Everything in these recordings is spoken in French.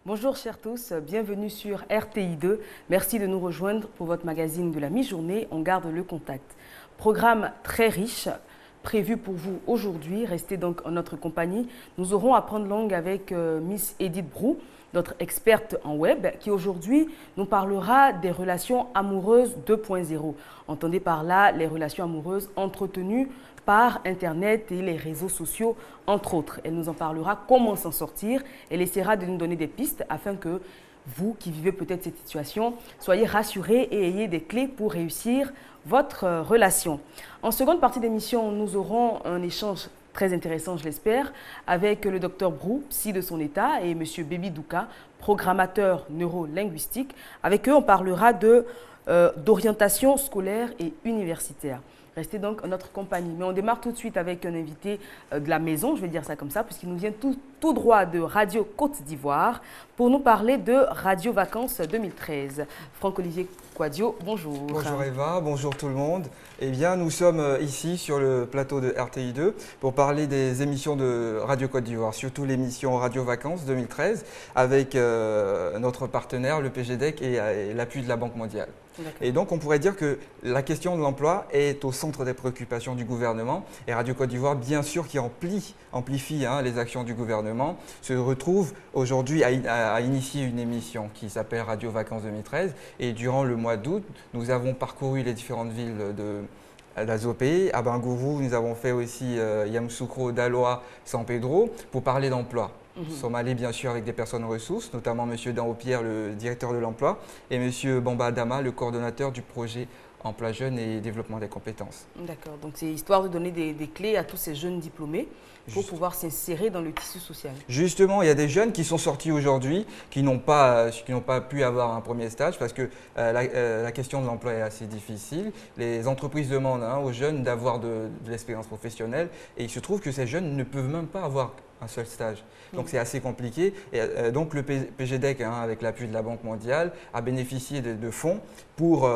Bonjour chers tous, bienvenue sur RTI2. Merci de nous rejoindre pour votre magazine de la mi-journée. On garde le contact. Programme très riche prévu pour vous aujourd'hui. Restez donc en notre compagnie. Nous aurons à prendre langue avec Miss Edith Brou, notre experte en web, qui aujourd'hui nous parlera des relations amoureuses 2.0. Entendez par là les relations amoureuses entretenues par Internet et les réseaux sociaux, entre autres. Elle nous en parlera comment s'en sortir. Elle essaiera de nous donner des pistes afin que vous qui vivez peut-être cette situation, soyez rassurés et ayez des clés pour réussir votre relation. En seconde partie d'émission, nous aurons un échange très intéressant, je l'espère, avec le docteur Brou, psy de son état, et M. Baby Douka, programmateur neurolinguistique. Avec eux, on parlera d'orientation scolaire et universitaire. Restez donc en notre compagnie. Mais on démarre tout de suite avec un invité de la maison, je vais dire ça comme ça, puisqu'il nous vient tout droit de Radio Côte d'Ivoire pour nous parler de Radio Vacances 2013. Franck-Olivier Quadio, bonjour. Bonjour Eva, bonjour tout le monde. Eh bien, nous sommes ici sur le plateau de RTI2 pour parler des émissions de Radio Côte d'Ivoire, surtout l'émission Radio Vacances 2013 avec notre partenaire, le PGDEC et l'appui de la Banque mondiale. Et donc, on pourrait dire que la question de l'emploi est au centre des préoccupations du gouvernement. Et Radio Côte d'Ivoire, bien sûr, qui amplifie les actions du gouvernement, se retrouve aujourd'hui à initier une émission qui s'appelle Radio Vacances 2013. Et durant le mois d'août, nous avons parcouru les différentes villes de l'Azopé. À Bangourou, nous avons fait aussi Yamoussoukro, Daloa, San Pedro pour parler d'emploi. Nous sommes allés bien sûr avec des personnes ressources, notamment M. Danopierre, le directeur de l'emploi, et M. Bamba Adama, le coordonnateur du projet Emploi Jeunes et Développement des compétences. D'accord, donc c'est histoire de donner des clés à tous ces jeunes diplômés pour pouvoir s'insérer dans le tissu social. Justement, il y a des jeunes qui sont sortis aujourd'hui, qui n'ont pas pu avoir un premier stage parce que la question de l'emploi est assez difficile. Les entreprises demandent aux jeunes d'avoir de l'expérience professionnelle et il se trouve que ces jeunes ne peuvent même pas avoir un seul stage. Donc c'est assez compliqué. Et donc le PGDEC, avec l'appui de la Banque mondiale, a bénéficié de fonds pour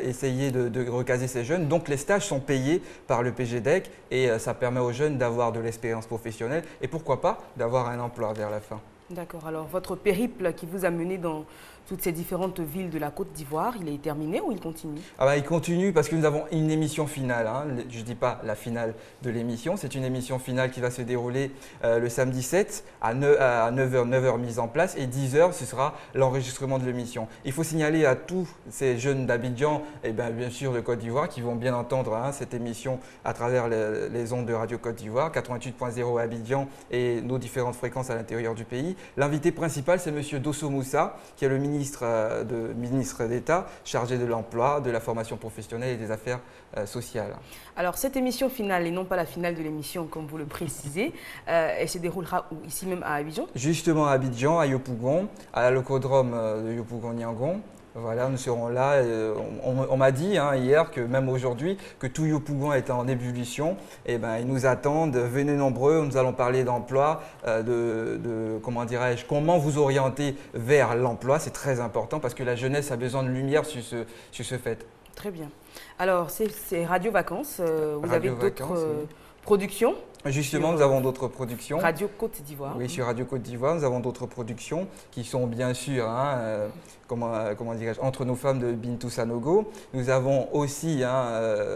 essayer de recaser ces jeunes. Donc les stages sont payés par le PGDEC et ça permet aux jeunes d'avoir de l'expérience professionnelle et pourquoi pas d'avoir un emploi vers la fin. D'accord. Alors votre périple qui vous a mené dans toutes ces différentes villes de la Côte d'Ivoire, il est terminé ou il continue? Il continue parce que nous avons une émission finale. Je ne dis pas la finale de l'émission, c'est une émission finale qui va se dérouler le samedi 7 à 9h mise en place et 10h, ce sera l'enregistrement de l'émission. Il faut signaler à tous ces jeunes d'Abidjan et bien sûr de Côte d'Ivoire qui vont bien entendre cette émission à travers les ondes de Radio Côte d'Ivoire, 88.0 à Abidjan et nos différentes fréquences à l'intérieur du pays. L'invité principal, c'est M. Dosso Moussa, qui est le ministre d'État chargé de l'emploi, de la formation professionnelle et des affaires sociales. Alors cette émission finale et non pas la finale de l'émission comme vous le précisez, elle se déroulera où? Ici même à Abidjan? Justement à Abidjan, à Yopougon, à l'Ocodrome de Yopougon-Niangon. Voilà, nous serons là. On m'a dit hier que même aujourd'hui que tout Yopougon est en ébullition. Et ils nous attendent. Venez nombreux. Nous allons parler d'emploi, comment vous orienter vers l'emploi. C'est très important parce que la jeunesse a besoin de lumière sur ce fait. Très bien. Alors c'est Radio Vacances. Vous avez d'autres productions? Justement, nous avons d'autres productions. Radio Côte d'Ivoire. Oui, sur Radio Côte d'Ivoire, nous avons d'autres productions qui sont bien sûr, Entre nos femmes de Bintou Sanogo. Nous avons aussi,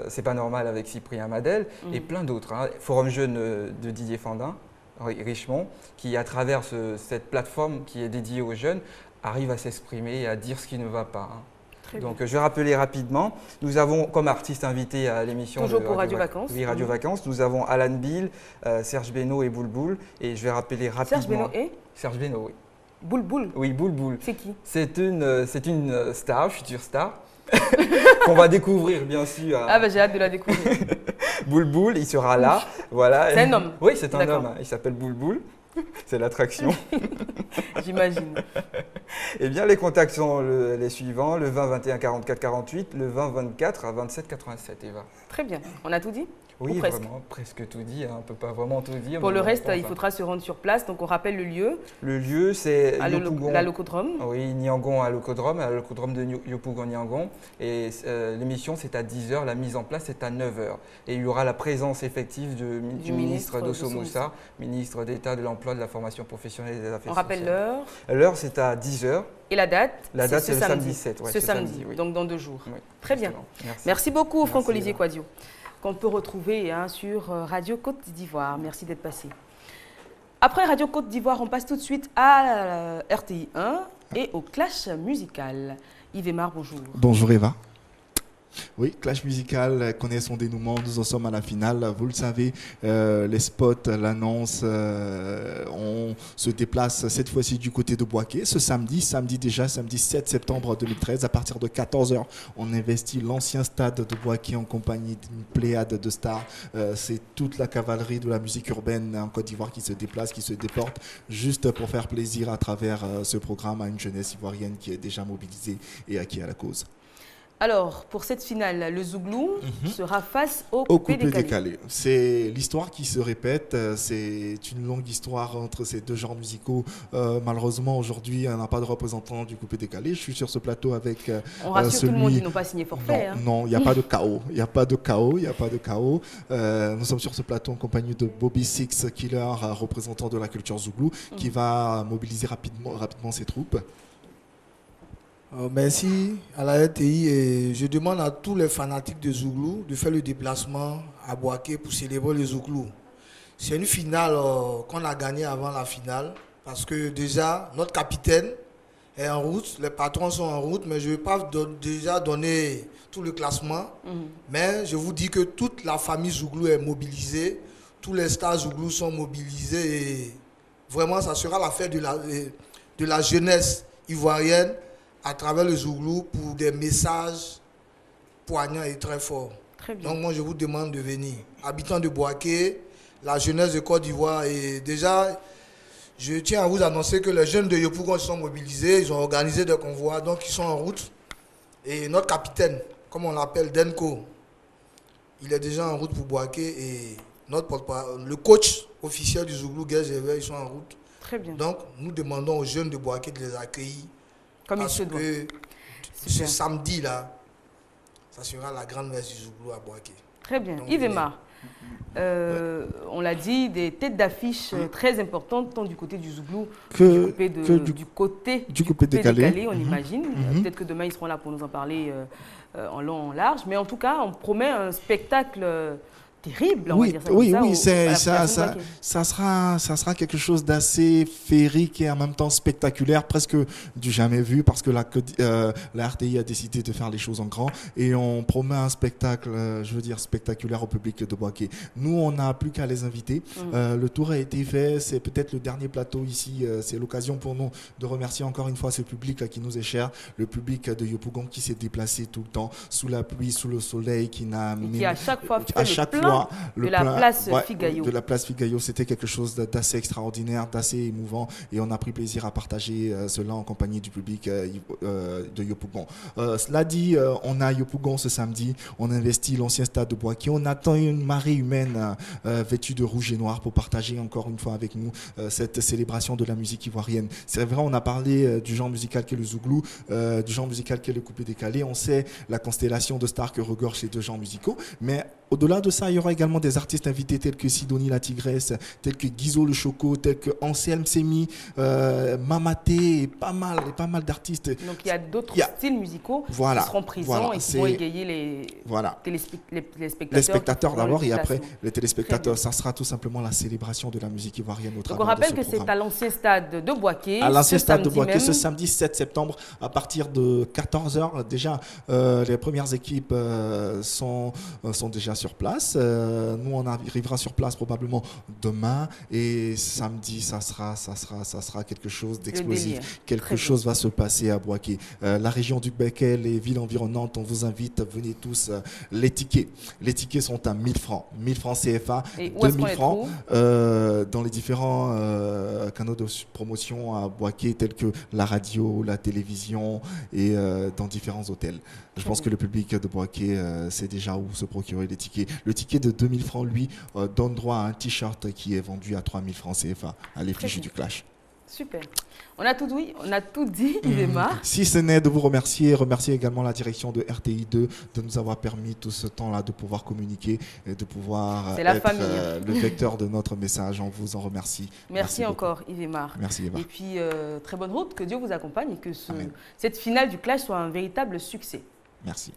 C'est pas normal avec Cyprien Madel et plein d'autres. Forum Jeune de Didier Fandin, Richemont, qui à travers cette plateforme qui est dédiée aux jeunes, arrive à s'exprimer et à dire ce qui ne va pas. Donc, je vais rappeler rapidement, nous avons comme artiste invité à l'émission toujours pour Radio Vacances. Oui, Radio Vacances. Nous avons Alan Bill, Serge Beno et Boulboul. Et je vais rappeler rapidement. Serge Beno et Serge Beno, oui. Boulboul? Oui, Boulboul. C'est qui? C'est une star, future star, qu'on va découvrir bien sûr. J'ai hâte de la découvrir. Boulboul, il sera là. Voilà. C'est un homme? Oui, c'est un homme. Il s'appelle Boulboul. C'est l'attraction. J'imagine. Eh bien, les contacts sont les suivants, le 20 21 44 48, le 20 24 à 27 87, Eva. Très bien. On a tout dit? Oui, presque. vraiment, presque tout dit. On ne peut pas vraiment tout dire. Pour mais le bon, reste, on il pense, faudra se rendre sur place. Donc, on rappelle le lieu, Le lieu, c'est Yopougon. la Locodrome. Oui, Niangon à Locodrome de Yopougon-Niangon. Et l'émission, c'est à 10 h, la mise en place, c'est à 9 h. Et il y aura la présence effective du ministre Dosso Moussa, ministre d'État de l'Emploi, de la Formation professionnelle et des Affaires On rappelle sociales. l'heure. L'heure, c'est à 10 h. Et la date? La date, c'est ce le samedi 7. Ouais, ce samedi, oui. donc dans 2 jours. Oui, Très bien. Merci. Merci beaucoup, Merci, Franck-Olivier Eva. Quadio, qu'on peut retrouver sur Radio Côte d'Ivoire. Merci d'être passé. Après Radio Côte d'Ivoire, on passe tout de suite à RTI 1 et au Clash musical. Yves Aymar, bonjour. Bonjour Eva. Oui, Clash musical connaît son dénouement. Nous en sommes à la finale. Vous le savez, les spots, l'annonce, on se déplace cette fois-ci du côté de Bouaké. Ce samedi 7 septembre 2013, à partir de 14 h, on investit l'ancien stade de Bouaké en compagnie d'une pléiade de stars. C'est toute la cavalerie de la musique urbaine en Côte d'Ivoire qui se déplace, qui se déporte, juste pour faire plaisir à travers ce programme à une jeunesse ivoirienne qui est déjà mobilisée et acquis à la cause. Alors, pour cette finale, le Zouglou sera face au coupé coupé décalé. C'est l'histoire qui se répète. C'est une longue histoire entre ces deux genres musicaux. Malheureusement, aujourd'hui, on n'a pas de représentant du coupé décalé. Je suis sur ce plateau avec on rassure tout le monde, ils n'ont pas signé forfait. Non, il n'y a pas de chaos. Il n'y a pas de chaos. Nous sommes sur ce plateau en compagnie de Bobby Six Killer, représentant de la culture Zouglou, qui va mobiliser rapidement ses troupes. Merci à la RTI et je demande à tous les fanatiques de Zouglou de faire le déplacement à Bouaké pour célébrer le Zouglou. C'est une finale qu'on a gagnée avant la finale parce que déjà notre capitaine est en route, les patrons sont en route, mais je ne vais pas déjà donner tout le classement. Mais je vous dis que toute la famille Zouglou est mobilisée, tous les stars Zouglou sont mobilisés et vraiment ça sera la fête de la jeunesse ivoirienne à travers le Zouglou pour des messages poignants et très forts. Très bien. Donc moi je vous demande de venir. Habitants de Bouaké, la jeunesse de Côte d'Ivoire et déjà je tiens à vous annoncer que les jeunes de Yopougon sont mobilisés, ils ont organisé des convois, donc ils sont en route. Et notre capitaine, comme on l'appelle Denko, il est déjà en route pour Bouaké et le coach officiel du Zouglou, Guerre, ils sont en route. Très bien. Donc nous demandons aux jeunes de Bouaké de les accueillir. Comme Parce il se doit. que ce samedi-là, ça sera la grande messe du Zouglou à Bouaké. Très bien. Donc, Yves Aymar, on l'a dit, des têtes d'affiche très importantes, tant du côté du Zouglou du côté du coupé décalé, on imagine. Peut-être que demain, ils seront là pour nous en parler en long, en large. Mais en tout cas, on promet un spectacle terrible, on va dire ça ça sera quelque chose d'assez féerique et en même temps spectaculaire, presque du jamais vu, parce que la RTI a décidé de faire les choses en grand et on promet un spectacle, spectaculaire au public de Bouaké. Nous, on n'a plus qu'à les inviter. Le tour a été fait, c'est peut-être le dernier plateau ici. C'est l'occasion pour nous de remercier encore une fois ce public qui nous est cher, le public de Yopougon qui s'est déplacé tout le temps, sous la pluie, sous le soleil, qui à chaque fois de la place Figayo. De la place Figayo, c'était quelque chose d'assez extraordinaire, d'assez émouvant et on a pris plaisir à partager cela en compagnie du public de Yopougon. Cela dit, on a Yopougon ce samedi, on investit l'ancien stade de Bouaké, on attend une marée humaine vêtue de rouge et noir pour partager encore une fois avec nous cette célébration de la musique ivoirienne. C'est vrai, on a parlé du genre musical qu'est le Zouglou, du genre musical qu'est le coupé décalé, on sait la constellation de stars que regorgent ces deux genres musicaux, mais au-delà de ça, il y aura également des artistes invités tels que Sidonie la Tigresse, tels que Guizo le Choco, tels que Anselme Semi, Mamaté, et pas mal d'artistes. Donc il y a d'autres styles musicaux qui seront présents et qui vont égayer les spectateurs d'abord et après les téléspectateurs. Ça sera tout simplement la célébration de la musique ivoirienne au travers de ce programme. Donc on rappelle que c'est à l'ancien stade de Bouaké. À l'ancien stade de Bouaké ce samedi 7 septembre à partir de 14 h. Déjà, les premières équipes sont déjà sur place. Nous, on arrivera sur place probablement demain et samedi, ça sera quelque chose d'explosif. Quelque chose va se passer à Bouaké. La région du Béquet, les villes environnantes, on vous invite, venez tous. Les tickets sont à 1000 francs. 1000 francs CFA, et 2000 francs dans les différents canaux de promotion à Bouaké, tels que la radio, la télévision et dans différents hôtels. Je pense que le public de Bouaké sait déjà où se procurer les tickets. ticket. Le ticket de 2000 francs, lui, donne droit à un t-shirt qui est vendu à 3000 francs CFA à l'effigie du Clash. Super. On a tout dit, Yves-Mar. Si ce n'est de vous remercier également la direction de RTI2 de nous avoir permis tout ce temps-là de pouvoir communiquer et de pouvoir être le vecteur de notre message. On vous en remercie. Merci encore, Yves-Mar. Merci, Eva. Et puis, très bonne route, que Dieu vous accompagne et que cette finale du Clash soit un véritable succès. Merci.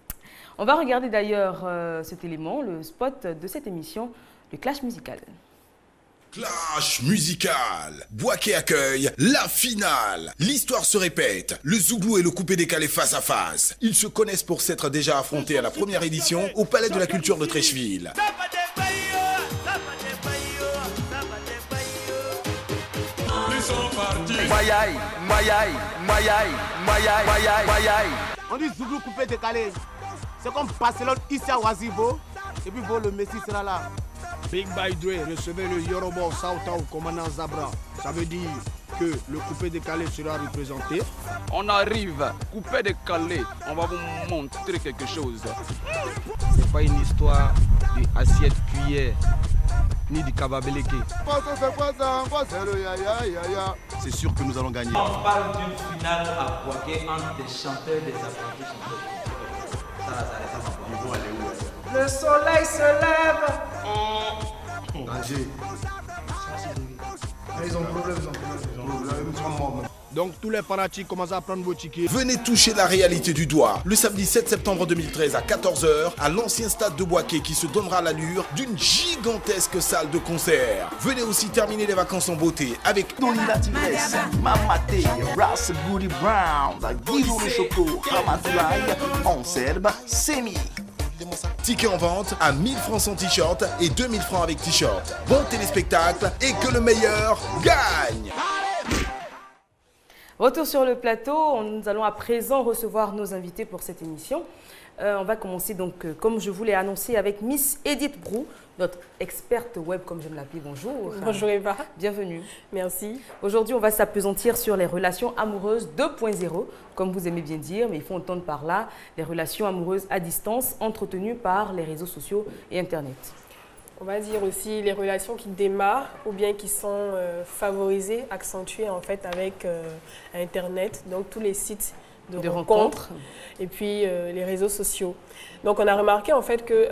On va regarder d'ailleurs cet élément, le spot de cette émission, le Clash musical. Clash musical. Bouaké accueille la finale. L'histoire se répète. Le Zouglou et le coupé décalé face à face. Ils se connaissent pour s'être déjà affrontés à la première édition au Palais de la Culture de Treichville. On dit Zouglou coupé décalé. C'est comme Barcelone ici à Oisivo. Et puis le Messi sera là. Big by Dre, recevez le Yoruba Sauta au commandant Zabra. Ça veut dire que le coupé décalé sera représenté. On arrive, coupé décalé, on va vous montrer quelque chose. C'est pas une histoire d'assiette cuillère, ni du kababeleke. C'est sûr que nous allons gagner. On parle d'une finale à Bouaké entre des chanteurs et des apprentis chanteurs. Ça ressemble à quoi? Le soleil se lève. Danger. Ils ont problème, Donc tous les fanatiques commencent à prendre vos tickets. Venez toucher la réalité du doigt. Le samedi 7 septembre 2013 à 14 h à l'ancien stade de Bouaké qui se donnera l'allure d'une gigantesque salle de concert. Venez aussi terminer les vacances en beauté avec Tonila Tigres, Mamate, Ras Goody Brown, Guido le Choco, Ramatoulaye, en serbe, Semi. Tickets en vente à 1000 francs sans t-shirt et 2000 francs avec t-shirt. Bon téléspectacle et que le meilleur gagne. Retour sur le plateau, nous allons à présent recevoir nos invités pour cette émission. On va commencer donc, comme je vous l'ai annoncé, avec Miss Edith Brou, notre experte web, comme j'aime l'appeler. Bonjour. Bonjour Eva. Bienvenue. Merci. Aujourd'hui, on va s'appesantir sur les relations amoureuses 2.0, comme vous aimez bien dire, mais il faut entendre par là les relations amoureuses à distance entretenues par les réseaux sociaux et Internet. On va dire aussi les relations qui démarrent ou bien qui sont favorisées, accentuées en fait avec Internet, donc tous les sites de rencontres et puis les réseaux sociaux. Donc on a remarqué en fait que,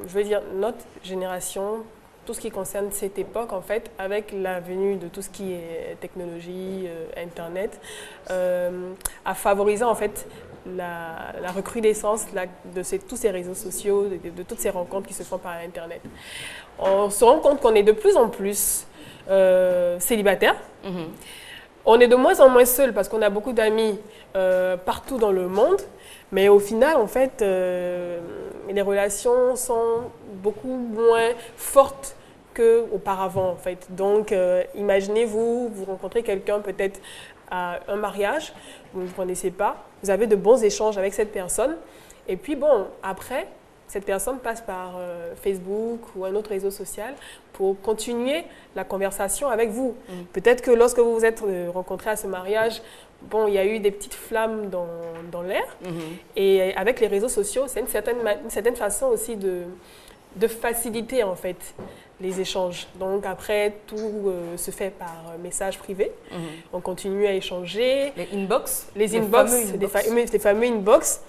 je veux dire, notre génération, tout ce qui concerne cette époque en fait, avec la venue de tout ce qui est technologie, Internet, a favorisé en fait la recrudescence de tous ces réseaux sociaux, de toutes ces rencontres qui se font par Internet. On se rend compte qu'on est de plus en plus célibataires. On est de moins en moins seuls parce qu'on a beaucoup d'amis partout dans le monde. Mais au final, en fait, les relations sont beaucoup moins fortes qu'auparavant, en fait. Donc, imaginez-vous, vous rencontrez quelqu'un peut-être à un mariage, vous ne vous connaissez pas, vous avez de bons échanges avec cette personne. Et puis, bon, après, cette personne passe par Facebook ou un autre réseau social pour continuer la conversation avec vous. Peut-être que lorsque vous vous êtes rencontrés à ce mariage, bon, il y a eu des petites flammes dans l'air. Et avec les réseaux sociaux, c'est une certaine façon aussi de faciliter en fait les échanges. Donc après, tout se fait par message privé. On continue à échanger. Les inbox. Les fameux inbox.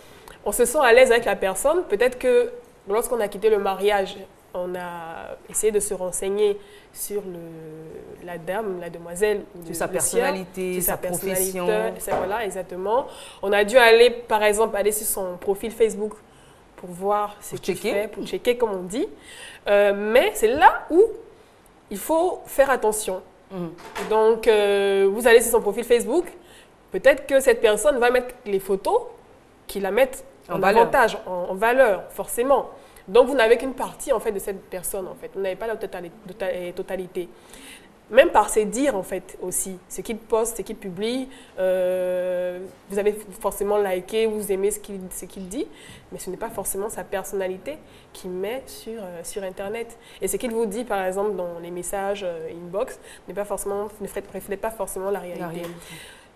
On se sent à l'aise avec la personne. Peut-être que lorsqu'on a quitté le mariage, on a essayé de se renseigner sur la dame, la demoiselle, sur sa personnalité, sa profession. Voilà, exactement. On a dû aller, par exemple, aller sur son profil Facebook pour voir ce qu'il fait, pour checker, comme on dit. Mais c'est là où il faut faire attention. Donc, vous allez sur son profil Facebook, peut-être que cette personne va mettre les photos qui la mettent en avantage, en valeur, forcément. Donc, vous n'avez qu'une partie, en fait, de cette personne, en fait. Vous n'avez pas la totalité. Même par ses dires, en fait, aussi. Ce qu'il poste, ce qu'il publie, vous avez forcément liké, vous aimez ce qu'il dit, mais ce n'est pas forcément sa personnalité qu'il met sur Internet. Et ce qu'il vous dit, par exemple, dans les messages inbox, ne reflète pas forcément la réalité.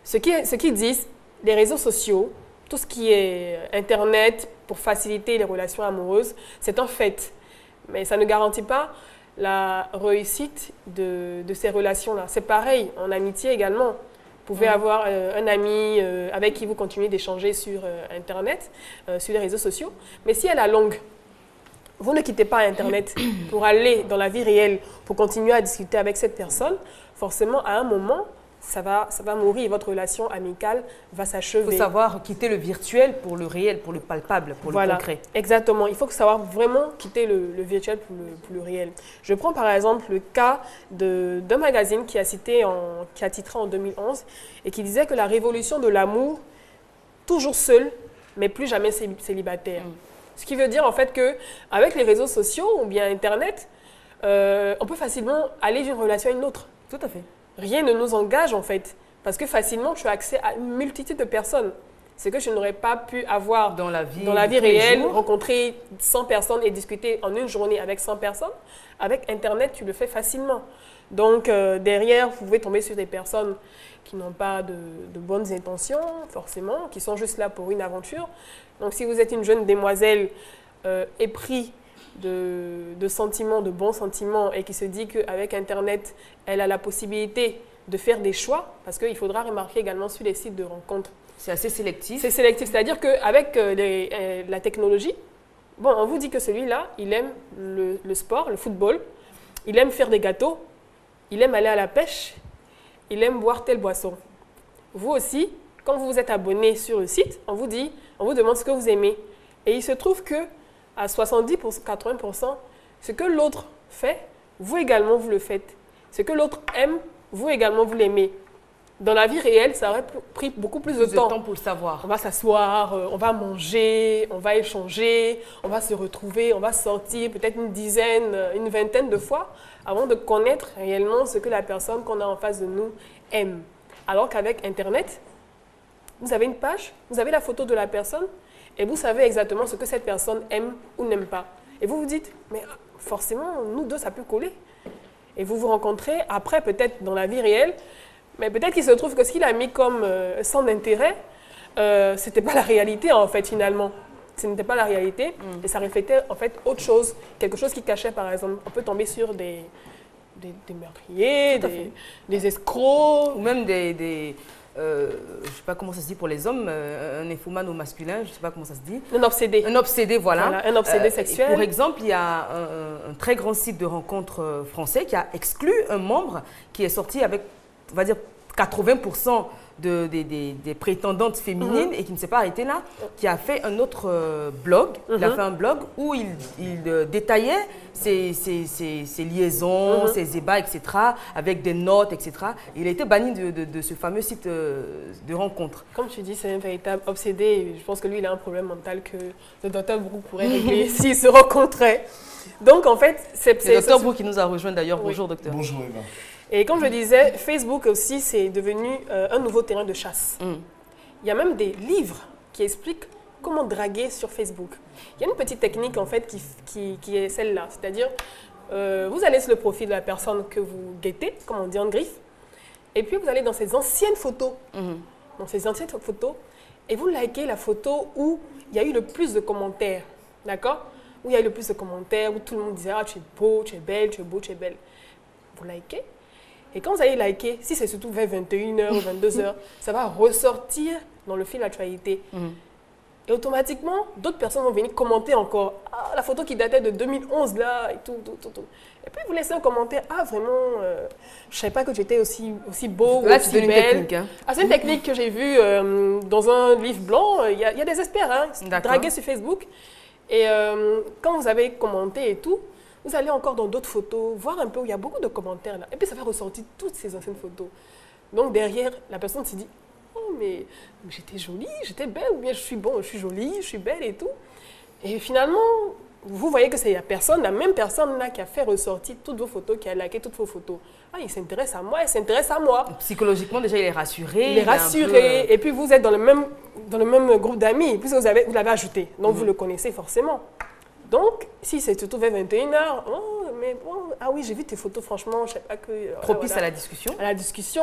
Ce qu'ils disent, les réseaux sociaux tout ce qui est Internet pour faciliter les relations amoureuses, c'est un fait. Mais ça ne garantit pas la réussite de ces relations-là. C'est pareil en amitié également. Vous pouvez avoir un ami avec qui vous continuez d'échanger sur Internet, sur les réseaux sociaux. Mais si elle est longue, vous ne quittez pas Internet pour aller dans la vie réelle, pour continuer à discuter avec cette personne, forcément, à un moment, ça va mourir. Votre relation amicale va s'achever. Il faut savoir quitter le virtuel pour le réel, pour le palpable, pour le concret. Exactement. Il faut savoir vraiment quitter le virtuel pour le réel. Je prends par exemple le cas d'un magazine qui a titré en 2011 et qui disait que la révolution de l'amour, toujours seul, mais plus jamais célibataire. Ce qui veut dire en fait qu'avec les réseaux sociaux ou bien Internet, on peut facilement aller d'une relation à une autre. Tout à fait. Rien ne nous engage en fait, parce que facilement tu as accès à une multitude de personnes. Ce que je n'aurais pas pu avoir dans la vie réelle, rencontrer 100 personnes et discuter en une journée avec 100 personnes. Avec Internet, tu le fais facilement. Donc derrière, vous pouvez tomber sur des personnes qui n'ont pas de bonnes intentions, forcément, qui sont juste là pour une aventure. Donc si vous êtes une jeune demoiselle épris de sentiments, de bons sentiments, et qui se dit qu'avec Internet, elle a la possibilité de faire des choix, parce qu'il faudra remarquer également sur les sites de rencontres. C'est assez sélectif. C'est sélectif, c'est-à-dire qu'avec la technologie, bon, on vous dit que celui-là, il aime le sport, le football, il aime faire des gâteaux, il aime aller à la pêche, il aime boire telle boisson. Vous aussi, quand vous vous êtes abonné sur le site, on vous demande ce que vous aimez. Et il se trouve que à 70%, 80%, ce que l'autre fait, vous également, vous le faites. Ce que l'autre aime, vous également, vous l'aimez. Dans la vie réelle, ça aurait pris beaucoup plus de temps pour le savoir. On va s'asseoir, on va manger, on va échanger, on va se retrouver, on va sortir peut-être une dizaine, une vingtaine de fois avant de connaître réellement ce que la personne qu'on a en face de nous aime. Alors qu'avec Internet, vous avez une page, vous avez la photo de la personne, et vous savez exactement ce que cette personne aime ou n'aime pas. Et vous vous dites, mais forcément, nous deux, ça peut coller. Et vous vous rencontrez après, peut-être dans la vie réelle, mais peut-être qu'il se trouve que ce qu'il a mis comme sans intérêt, ce n'était pas la réalité, en fait, finalement. Ce n'était pas la réalité, et ça reflétait, en fait, autre chose. Quelque chose qui cachait, par exemple. On peut tomber sur des meurtriers, des escrocs. Ou même je ne sais pas comment ça se dit pour les hommes, un nymphomane au masculin, je ne sais pas comment ça se dit. Un obsédé. Un obsédé, voilà. Un obsédé sexuel. Pour exemple, il y a un très grand site de rencontres français qui a exclu un membre qui est sorti avec, on va dire, 80% des prétendantes féminines et qui ne s'est pas arrêté là, qui a fait un autre blog. Il a fait un blog où il détaillait ses liaisons, ses ébats, etc., avec des notes, etc. Il a été banni de ce fameux site de rencontres. Comme tu dis, c'est un véritable obsédé. Je pense que lui, il a un problème mental que le docteur Brou pourrait régler s'ils se rencontraient. Donc, en fait, c'est le docteur Brou qui nous a rejoint d'ailleurs. Oui. Bonjour, docteur. Bonjour, Eva. Et comme je disais, Facebook aussi, c'est devenu un nouveau terrain de chasse. Il y a même des livres qui expliquent comment draguer sur Facebook. Il y a une petite technique, en fait, qui est celle-là. C'est-à-dire, vous allez sur le profil de la personne que vous guettez, comme on dit en griffe, et puis vous allez dans ses anciennes photos. Dans ses anciennes photos, et vous likez la photo où il y a eu le plus de commentaires. D'accord? Où il y a eu le plus de commentaires, où tout le monde disait « Ah, tu es beau, tu es belle, tu es beau, tu es belle. » Vous likez. Et quand vous allez liker, si c'est surtout vers 21h ou 22h, ça va ressortir dans le fil d'actualité. Et automatiquement, d'autres personnes vont venir commenter encore. Ah, la photo qui datait de 2011 là, et tout. Et puis vous laissez un commentaire. Ah, vraiment, je ne savais pas que tu étais aussi beau ou aussi belle. C'est une technique que j'ai vue dans un livre blanc. Il y a des experts, hein, dragués sur Facebook. Et quand vous avez commenté et tout, vous allez encore dans d'autres photos, voir un peu où il y a beaucoup de commentaires là. Et puis ça va ressortir toutes ces anciennes photos. Donc derrière, la personne se dit « Oh, mais j'étais jolie, j'étais belle, ou bien je suis jolie, je suis belle et tout. » Et finalement, vous voyez que c'est la même personne là qui a fait ressortir toutes vos photos, qui a liké toutes vos photos. Ah, il s'intéresse à moi, elle s'intéresse à moi. Psychologiquement, déjà, il est rassuré. Il est rassuré. Et puis vous êtes dans le même groupe d'amis, puis vous l'avez ajouté. Donc vous le connaissez forcément. Donc, si c'est surtout vers 21h, oh, mais bon, ah oui, j'ai vu tes photos, franchement, je ne sais pas que... Propice à la discussion. À la discussion.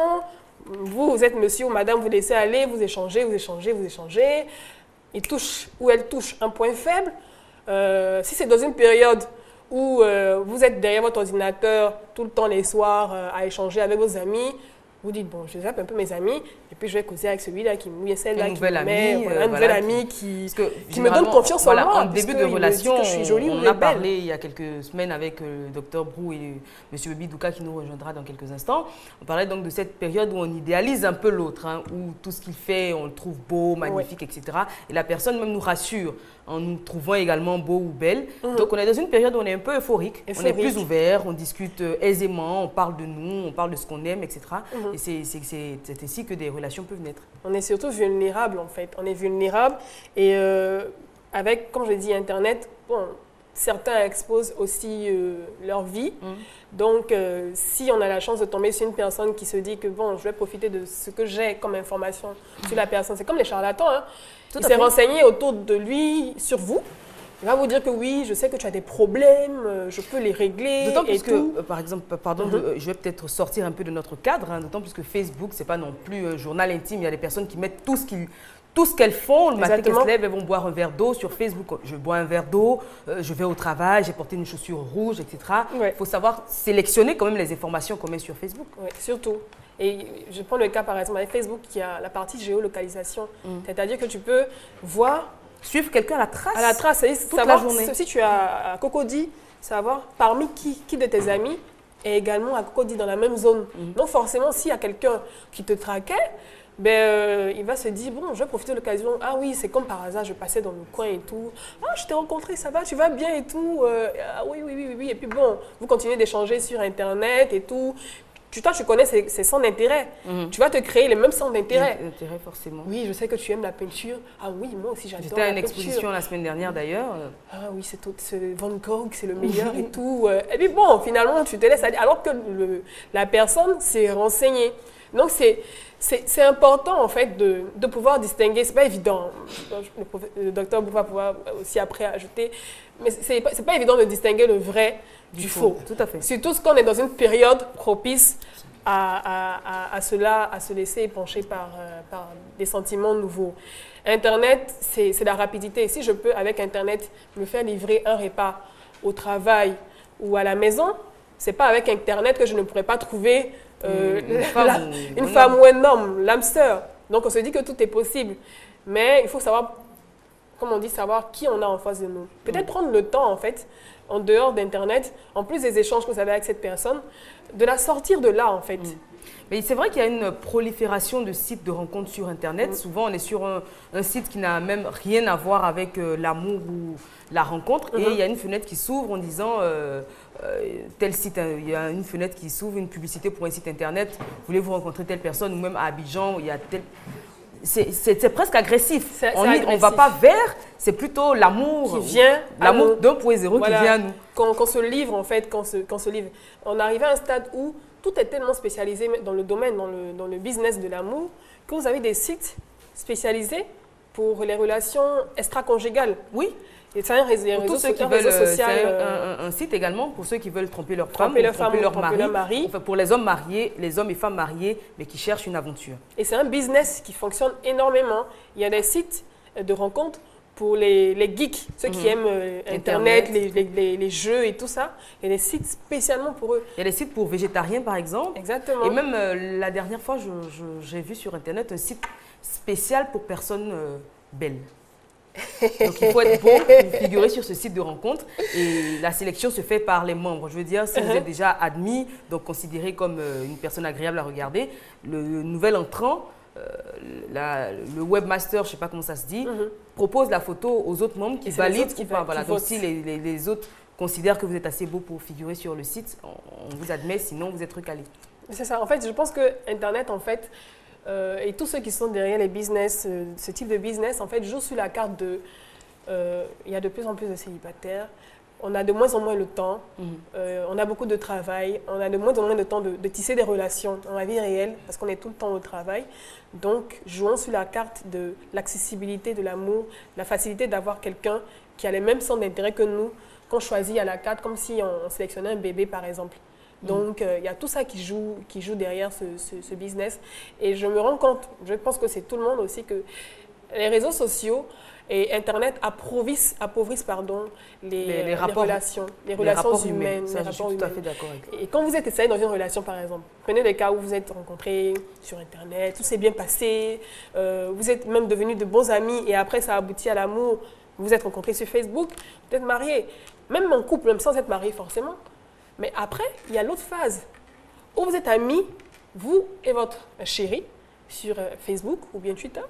vous êtes monsieur ou madame, vous laissez aller, vous échangez. Il touche ou elle touche un point faible. Si c'est dans une période où vous êtes derrière votre ordinateur tout le temps les soirs à échanger avec vos amis, vous dites, bon, je zappe un peu mes amis, et puis je vais causer avec celui-là qui me met celle-là, qui me met un nouvel ami qui me donne confiance en moi. En début de relation, je suis jolie, on a parlé il y a quelques semaines avec le docteur Brou et M. Baby Douka qui nous rejoindra dans quelques instants. On parlait donc de cette période où on idéalise un peu l'autre, hein, où tout ce qu'il fait, on le trouve beau, magnifique, etc. Et la personne même nous rassure en nous trouvant également beau ou belle. Donc on est dans une période où on est un peu euphorique. On est plus ouvert, on discute aisément, on parle de nous, on parle de ce qu'on aime, etc. Et c'est ainsi que des relations peuvent naître. On est surtout vulnérable en fait. On est vulnérable et avec, comme je l'ai dit, Internet, bon, certains exposent aussi leur vie. Donc si on a la chance de tomber sur une personne qui se dit que bon, je vais profiter de ce que j'ai comme information sur la personne, c'est comme les charlatans, hein. Il s'est renseigné autour de lui, sur vous. Il va vous dire que oui, je sais que tu as des problèmes, je peux les régler. D'autant plus que, par exemple, pardon, je vais peut-être sortir un peu de notre cadre, hein, d'autant plus que Facebook, ce n'est pas non plus journal intime. Il y a des personnes qui mettent tout ce qu'elles font. Le matin qu'elles se lèvent, elles vont boire un verre d'eau sur Facebook. Je bois un verre d'eau, je vais au travail, j'ai porté une chaussure rouge, etc. Il faut savoir sélectionner quand même les informations qu'on met sur Facebook. Oui, surtout. Et je prends le cas par exemple avec Facebook qui a la partie géolocalisation. C'est-à-dire que tu peux voir... Suivre quelqu'un à la trace. À la trace, c'est-à-dire toute la journée. Si tu as à Cocody, savoir parmi qui de tes amis est également à Cocody dans la même zone. Donc forcément, s'il y a quelqu'un qui te traquait, il va se dire, bon, je vais profiter de l'occasion. Ah oui, c'est comme par hasard, je passais dans le coin et tout. Ah, je t'ai rencontré, ça va, tu vas bien et tout. Ah oui. Et puis bon, vous continuez d'échanger sur Internet et tout. Toi, tu connais ses centres d'intérêt. Tu vas te créer les mêmes centres d'intérêt. L'intérêt, forcément. Oui, je sais que tu aimes la peinture. Ah oui, moi aussi, j'adore la peinture. J'étais à une exposition la semaine dernière, d'ailleurs. Ah oui, c'est Van Gogh, c'est le meilleur et tout. Et puis bon, finalement, tu te laisses aller. Alors que la personne s'est renseignée. Donc, c'est important, en fait, de pouvoir distinguer. Ce n'est pas évident. Le docteur va pouvoir aussi après ajouter. Mais ce n'est pas évident de distinguer le vrai du faux. Tout à fait. Surtout quand on est dans une période propice à cela, à se laisser épancher par des sentiments nouveaux. Internet, c'est la rapidité. Si je peux, avec Internet, me faire livrer un repas au travail ou à la maison, ce n'est pas avec Internet que je ne pourrais pas trouver une femme ou un homme, l'âme sœur. Donc on se dit que tout est possible. Mais il faut savoir, comme on dit, savoir qui on a en face de nous. Peut-être prendre le temps, en fait, en dehors d'Internet, en plus des échanges que vous avez avec cette personne, de la sortir de là, en fait. Mais c'est vrai qu'il y a une prolifération de sites de rencontres sur Internet. Souvent, on est sur un site qui n'a même rien à voir avec l'amour ou la rencontre. Et il y a une fenêtre qui s'ouvre en disant tel site, il y a une fenêtre qui s'ouvre, une publicité pour un site Internet. Voulez-vous rencontrer telle personne ou même à Abidjan, il y a tel... C'est presque agressif. On ne va pas vers, c'est plutôt l'amour qui vient, l'amour 2.0 qui vient à nous. Qu'on se livre, en fait, qu'on se livre. On arrive à un stade où tout est tellement spécialisé dans le domaine, dans le business de l'amour, que vous avez des sites spécialisés pour les relations extra-conjugales. Oui. Et c'est un réseau social. Un site également pour ceux qui veulent tromper leur femme, tromper leur mari. Enfin, pour les hommes mariés, les hommes et femmes mariés, mais qui cherchent une aventure. Et c'est un business qui fonctionne énormément. Il y a des sites de rencontres pour les geeks, ceux qui aiment Internet, les jeux et tout ça. Il y a des sites spécialement pour eux. Il y a des sites pour végétariens, par exemple. Exactement. Et même la dernière fois, j'ai vu sur Internet un site spécial pour personnes belles. Donc il faut être beau pour figurer sur ce site de rencontre et la sélection se fait par les membres. Je veux dire, si vous êtes déjà admis, donc considéré comme une personne agréable à regarder, le nouvel entrant, le webmaster, je ne sais pas comment ça se dit, propose la photo aux autres membres qui valident ou pas. Voilà. Donc si les autres considèrent que vous êtes assez beau pour figurer sur le site, on vous admet, sinon vous êtes recalé. C'est ça. En fait, je pense que Internet, en fait, et tous ceux qui sont derrière les business, ce type de business, en fait, jouent sur la carte de... il y a de plus en plus de célibataires, on a de moins en moins le temps, on a beaucoup de travail, on a de moins en moins de temps de tisser des relations dans la vie réelle, parce qu'on est tout le temps au travail. Donc, jouons sur la carte de l'accessibilité, de l'amour, la facilité d'avoir quelqu'un qui a les mêmes centres d'intérêt que nous, qu'on choisit à la carte, comme si on sélectionnait un bébé, par exemple. Donc, il y a tout ça qui joue derrière ce business. Et je me rends compte, je pense que c'est tout le monde aussi, que les réseaux sociaux et Internet appauvrissent les relations humaines. Ça, je suis tout à fait d'accord avec toi. Et quand vous êtes installé dans une relation, par exemple, prenez des cas où vous êtes rencontrés sur Internet, tout s'est bien passé, vous êtes même devenus de bons amis et après ça aboutit à l'amour, vous êtes rencontrés sur Facebook, vous êtes mariés, même en couple, même sans être mariés forcément. Mais après, il y a l'autre phase où vous êtes amis, vous et votre chéri, sur Facebook ou bien Twitter.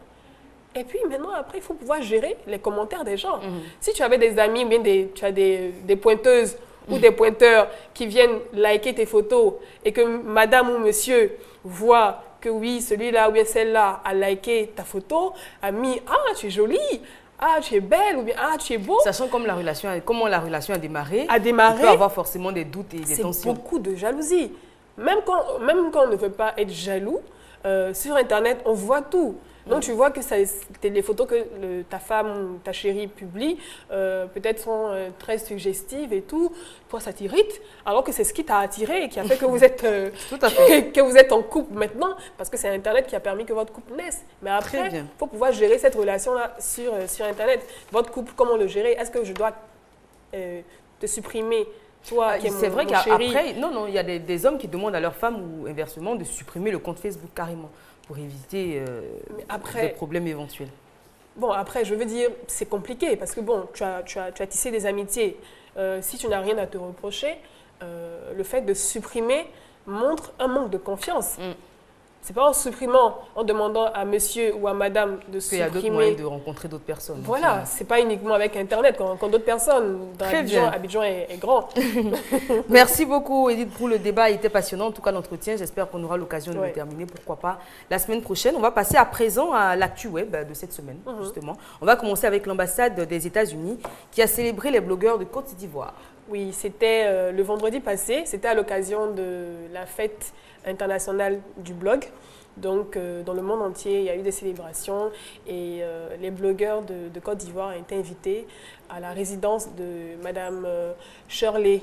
Et puis maintenant, après, il faut pouvoir gérer les commentaires des gens. Si tu avais des amis, bien tu as des pointeuses ou des pointeurs qui viennent liker tes photos et que madame ou monsieur voit que oui, celui-là ou bien celle-là a liké ta photo, a mis « Ah, tu es jolie !» Ah, tu es belle, ou bien ah, tu es beau. Sachant comment la relation a démarré, il peut avoir forcément des doutes et des tensions. C'est beaucoup de jalousie. Même quand on ne veut pas être jaloux, sur Internet, on voit tout. Donc, tu vois que les photos que ta femme ou ta chérie publie, peut-être sont très suggestives et tout. Toi, ça t'irrite, alors que c'est ce qui t'a attiré et qui a fait que vous êtes, que vous êtes en couple maintenant, parce que c'est Internet qui a permis que votre couple naisse. Mais après, il faut pouvoir gérer cette relation-là sur Internet. Votre couple, comment le gérer? Est-ce que je dois te supprimer? C'est vrai qu'après, non, il y a des hommes qui demandent à leur femme ou inversement de supprimer le compte Facebook carrément pour éviter des problèmes éventuels. Bon, après, je veux dire, c'est compliqué parce que bon, tu as tissé des amitiés. Si tu n'as rien à te reprocher, le fait de supprimer montre un manque de confiance. C'est pas en supprimant, en demandant à monsieur ou à madame de supprimer. Il y a d'autres moyens de rencontrer d'autres personnes. Voilà, c'est pas uniquement avec Internet, quand d'autres personnes. Abidjan est grand. Merci beaucoup, Edith, pour le débat. Il était passionnant, en tout cas l'entretien. J'espère qu'on aura l'occasion de le terminer, pourquoi pas, la semaine prochaine. On va passer à présent à l'actu web de cette semaine, justement. On va commencer avec l'ambassade des États-Unis qui a célébré les blogueurs de Côte d'Ivoire. Oui, c'était le vendredi passé. C'était à l'occasion de la fête internationale du blog. Donc, dans le monde entier, il y a eu des célébrations et les blogueurs de Côte d'Ivoire ont été invités à la résidence de Madame Shirley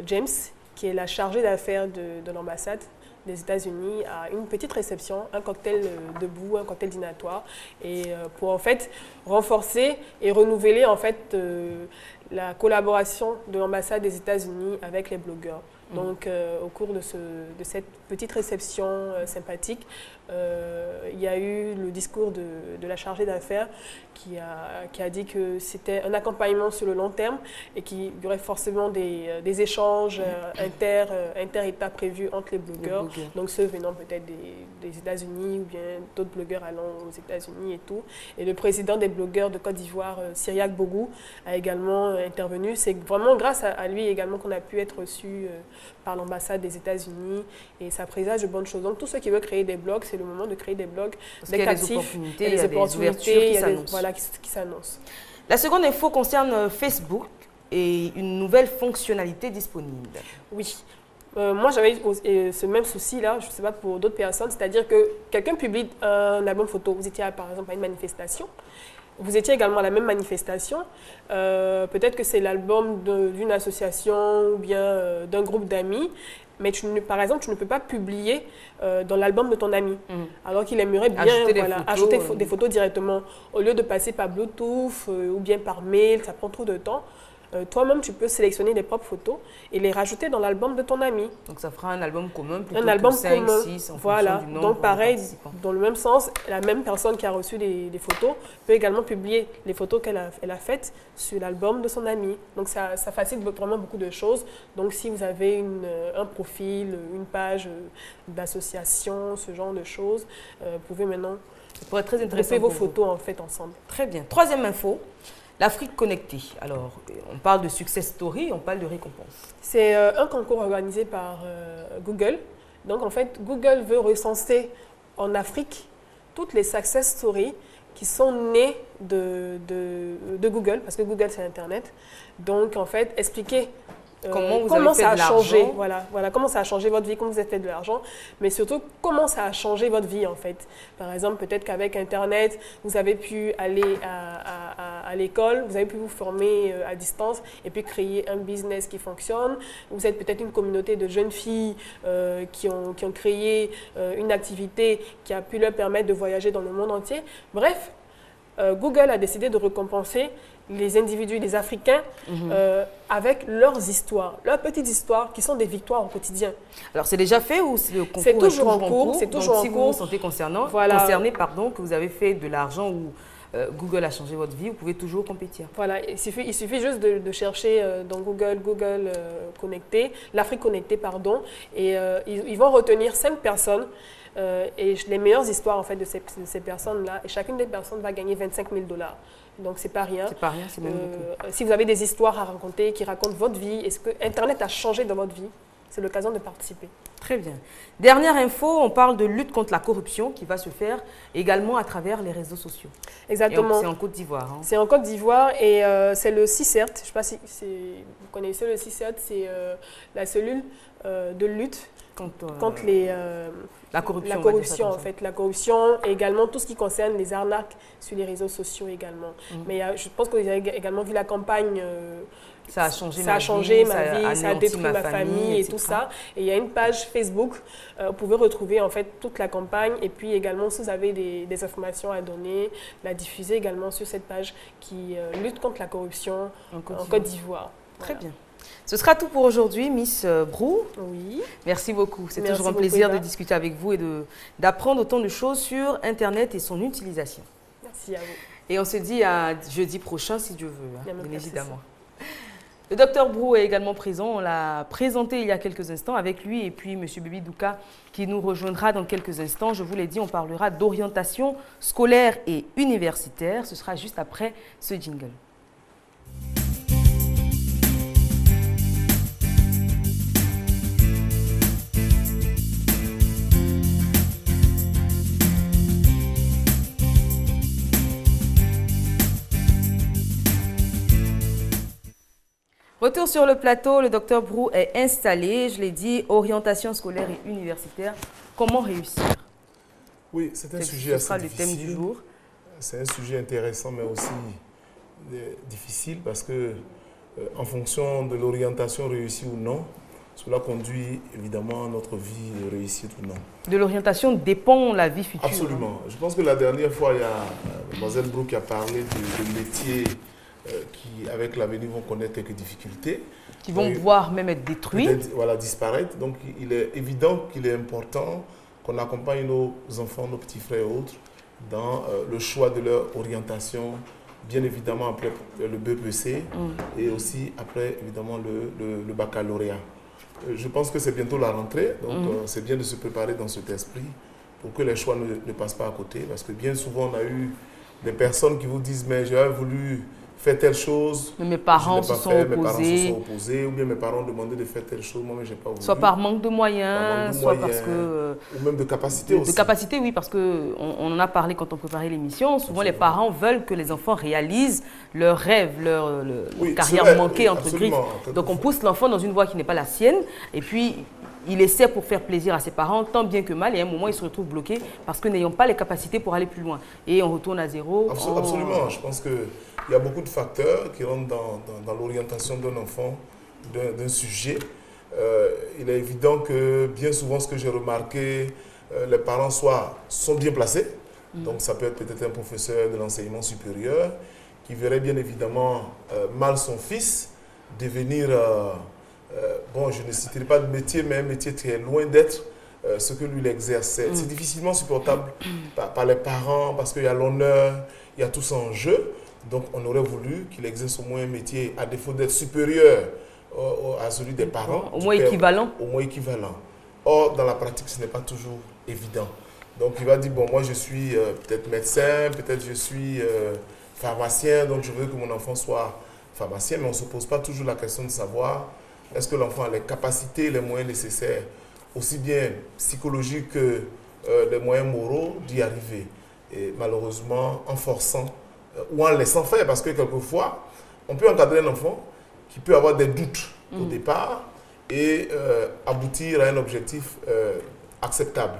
James, qui est la chargée d'affaires de l'ambassade des États-Unis, à une petite réception, un cocktail debout, un cocktail dînatoire, et pour en fait renforcer et renouveler en fait la collaboration de l'ambassade des États-Unis avec les blogueurs. Donc, au cours de cette petite réception sympathique, il y a eu le discours de la chargée d'affaires qui a dit que c'était un accompagnement sur le long terme et qu'il y aurait forcément des échanges inter-États prévus entre les blogueurs. Donc, ceux venant peut-être des États-Unis ou bien d'autres blogueurs allant aux États-Unis et tout. Et le président des blogueurs de Côte d'Ivoire, Cyriaque Bogou, a également intervenu. C'est vraiment grâce à lui également qu'on a pu être reçu par l'ambassade des États-Unis et ça présage de bonnes choses. Donc, tous ceux qui veulent créer des blogs, c'est le moment de créer des blogs. Il y a des opportunités, il y a des ouvertures qui s'annoncent. La seconde info concerne Facebook et une nouvelle fonctionnalité disponible. Oui. Moi, j'avais ce même souci-là, je ne sais pas pour d'autres personnes, c'est-à-dire que quelqu'un publie un album photo. Vous étiez par exemple à une manifestation. Vous étiez également à la même manifestation. Peut-être que c'est l'album d'une association ou bien d'un groupe d'amis. Mais par exemple, tu ne peux pas publier dans l'album de ton ami. Alors qu'il aimerait bien ajouter des photos directement. Au lieu de passer par Bluetooth ou bien par mail, ça prend trop de temps. Toi-même, tu peux sélectionner les propres photos et les rajouter dans l'album de ton ami. Donc, ça fera un album commun plutôt que 5, 6 en fonction du nombre. Donc, pareil, dans le même sens, la même personne qui a reçu des photos peut également publier les photos qu'elle a faites sur l'album de son ami. Donc, ça facilite vraiment beaucoup de choses. Donc, si vous avez un profil, une page d'association, ce genre de choses, vous pouvez maintenant grouper vos photos en fait ensemble. Très bien. Troisième info. L'Afrique connectée. Alors, on parle de success story, on parle de récompense. C'est un concours organisé par Google. Donc, en fait, Google veut recenser en Afrique toutes les success stories qui sont nées de Google, parce que Google, c'est Internet. Donc, en fait, expliquer comment ça a changé, comment ça a changé votre vie, comment vous avez fait de l'argent, mais surtout comment ça a changé votre vie en fait. Par exemple, peut-être qu'avec Internet, vous avez pu aller à à l'école, vous avez pu vous former à distance et puis créer un business qui fonctionne. Vous êtes peut-être une communauté de jeunes filles qui ont créé une activité qui a pu leur permettre de voyager dans le monde entier. Bref, Google a décidé de récompenser les individus, les Africains, avec leurs histoires, leurs petites histoires qui sont des victoires au quotidien. Alors, c'est déjà fait ou le concours c'est toujours en cours? C'est toujours en cours. Si vous vous sentez concerné, que vous avez fait de l'argent ou Google a changé votre vie, vous pouvez toujours compétir. Voilà, il suffit juste de chercher dans Google Connecté, l'Afrique Connectée, pardon, et ils vont retenir 5 personnes et les meilleures histoires en fait, de ces personnes-là, et chacune des personnes va gagner 25 000 $. Donc, c'est pas rien. C'est pas rien, c'est même beaucoup. Si vous avez des histoires à raconter, qui racontent votre vie, est-ce que Internet a changé dans votre vie? C'est l'occasion de participer. Très bien. Dernière info, on parle de lutte contre la corruption qui va se faire également à travers les réseaux sociaux. Exactement. C'est en Côte d'Ivoire. Hein. C'est en Côte d'Ivoire et c'est le CICERT. Je ne sais pas si vous connaissez le CICERT, c'est la cellule de lutte contre la corruption en fait. La corruption et également tout ce qui concerne les arnaques sur les réseaux sociaux également. Mais je pense que vous avez également vu la campagne... Ça a changé ma vie, ça a détruit ma famille et tout ça. Et il y a une page Facebook, vous pouvez retrouver en fait toute la campagne et puis également si vous avez des informations à donner, la diffuser également sur cette page qui lutte contre la corruption en Côte d'Ivoire. Très bien. Ce sera tout pour aujourd'hui, Miss Brou. Oui. Merci beaucoup. C'est toujours un plaisir de discuter avec vous et d'apprendre autant de choses sur Internet et son utilisation. Merci à vous. Et on se dit à jeudi prochain si Dieu veut, bien évidemment. Le docteur Brou est également présent, on l'a présenté il y a quelques instants avec lui et puis M. Bibi Douka qui nous rejoindra dans quelques instants. Je vous l'ai dit, on parlera d'orientation scolaire et universitaire. Ce sera juste après ce jingle. Retour sur le plateau, le docteur Brou est installé. Je l'ai dit, orientation scolaire et universitaire. Comment réussir? Oui, c'est un sujet assez difficile. Ce sera le thème du jour. C'est un sujet intéressant, mais aussi difficile parce que, en fonction de l'orientation réussie ou non, cela conduit évidemment à notre vie de réussite ou non. De l'orientation dépend la vie future. Absolument. Je pense que la dernière fois, il y a Mlle Brou qui a parlé de métiers qui, avec l'avenir, vont connaître quelques difficultés. Qui vont pouvoir même être détruits. Voilà, disparaître. Donc, il est évident qu'il est important qu'on accompagne nos enfants, nos petits frères et autres dans le choix de leur orientation, bien évidemment après le BEPC et aussi après, évidemment, le baccalauréat. Je pense que c'est bientôt la rentrée, donc c'est bien de se préparer dans cet esprit pour que les choix ne passent pas à côté. Parce que bien souvent, on a eu des personnes qui vous disent « mais j'avais voulu faire telle chose, mais mes parents se sont opposés, ou bien mes parents ont demandé de faire telle chose, moi mais j'ai pas voulu. » Soit par manque de moyens, soit parce que... Ou même de capacité aussi. De capacité, oui, parce qu'on en a parlé quand on préparait l'émission. Souvent, les parents veulent que les enfants réalisent leurs rêves, leur carrière manquée, entre griffes. Donc, on pousse l'enfant dans une voie qui n'est pas la sienne, et puis... il essaie pour faire plaisir à ses parents, tant bien que mal, et à un moment, il se retrouve bloqué parce que n'ayant pas les capacités pour aller plus loin. Et on retourne à zéro. Absolument. Je pense qu'il y a beaucoup de facteurs qui rentrent dans l'orientation d'un enfant, d'un sujet. Il est évident que bien souvent, ce que j'ai remarqué, les parents sont bien placés. Donc, ça peut être peut-être un professeur de l'enseignement supérieur qui verrait bien évidemment mal son fils devenir... bon, je ne citerai pas de métier, mais un métier qui est loin d'être ce que lui il exerce. C'est difficilement supportable par les parents parce qu'il y a l'honneur, il y a tout ça en jeu. Donc, on aurait voulu qu'il exerce au moins un métier, à défaut d'être supérieur à celui des parents. Au moins équivalent. Au moins équivalent. Or, dans la pratique, ce n'est pas toujours évident. Donc, il va dire, bon, moi, je suis peut-être médecin, peut-être je suis pharmacien, donc je veux que mon enfant soit pharmacien, mais on ne se pose pas toujours la question de savoir est-ce que l'enfant a les capacités, les moyens nécessaires, aussi bien psychologiques que les moyens moraux d'y arriver. Et malheureusement, en forçant ou en laissant faire, parce que quelquefois, on peut encadrer un enfant qui peut avoir des doutes au départ et aboutir à un objectif acceptable.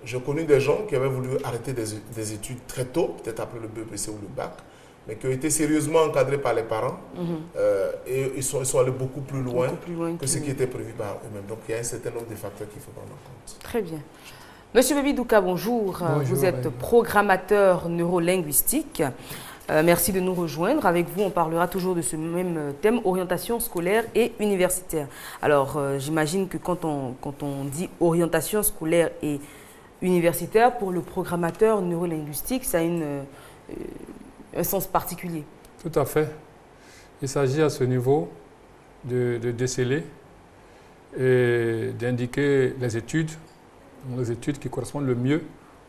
J'ai connu des gens qui avaient voulu arrêter des études très tôt, peut-être après le BEPC ou le bac, mais qui ont été sérieusement encadrés par les parents. Et ils sont allés beaucoup plus loin que ce qui était prévu par eux-mêmes. Donc il y a un certain nombre de facteurs qu'il faut prendre en compte. Très bien. Monsieur Baby Douka, bonjour. Vous êtes programmateur neurolinguistique. Merci de nous rejoindre. Avec vous, on parlera toujours de ce même thème, orientation scolaire et universitaire. Alors, j'imagine que quand on dit orientation scolaire et universitaire, pour le programmateur neurolinguistique, ça a un sens particulier. Tout à fait. Il s'agit à ce niveau de déceler et d'indiquer les études qui correspondent le mieux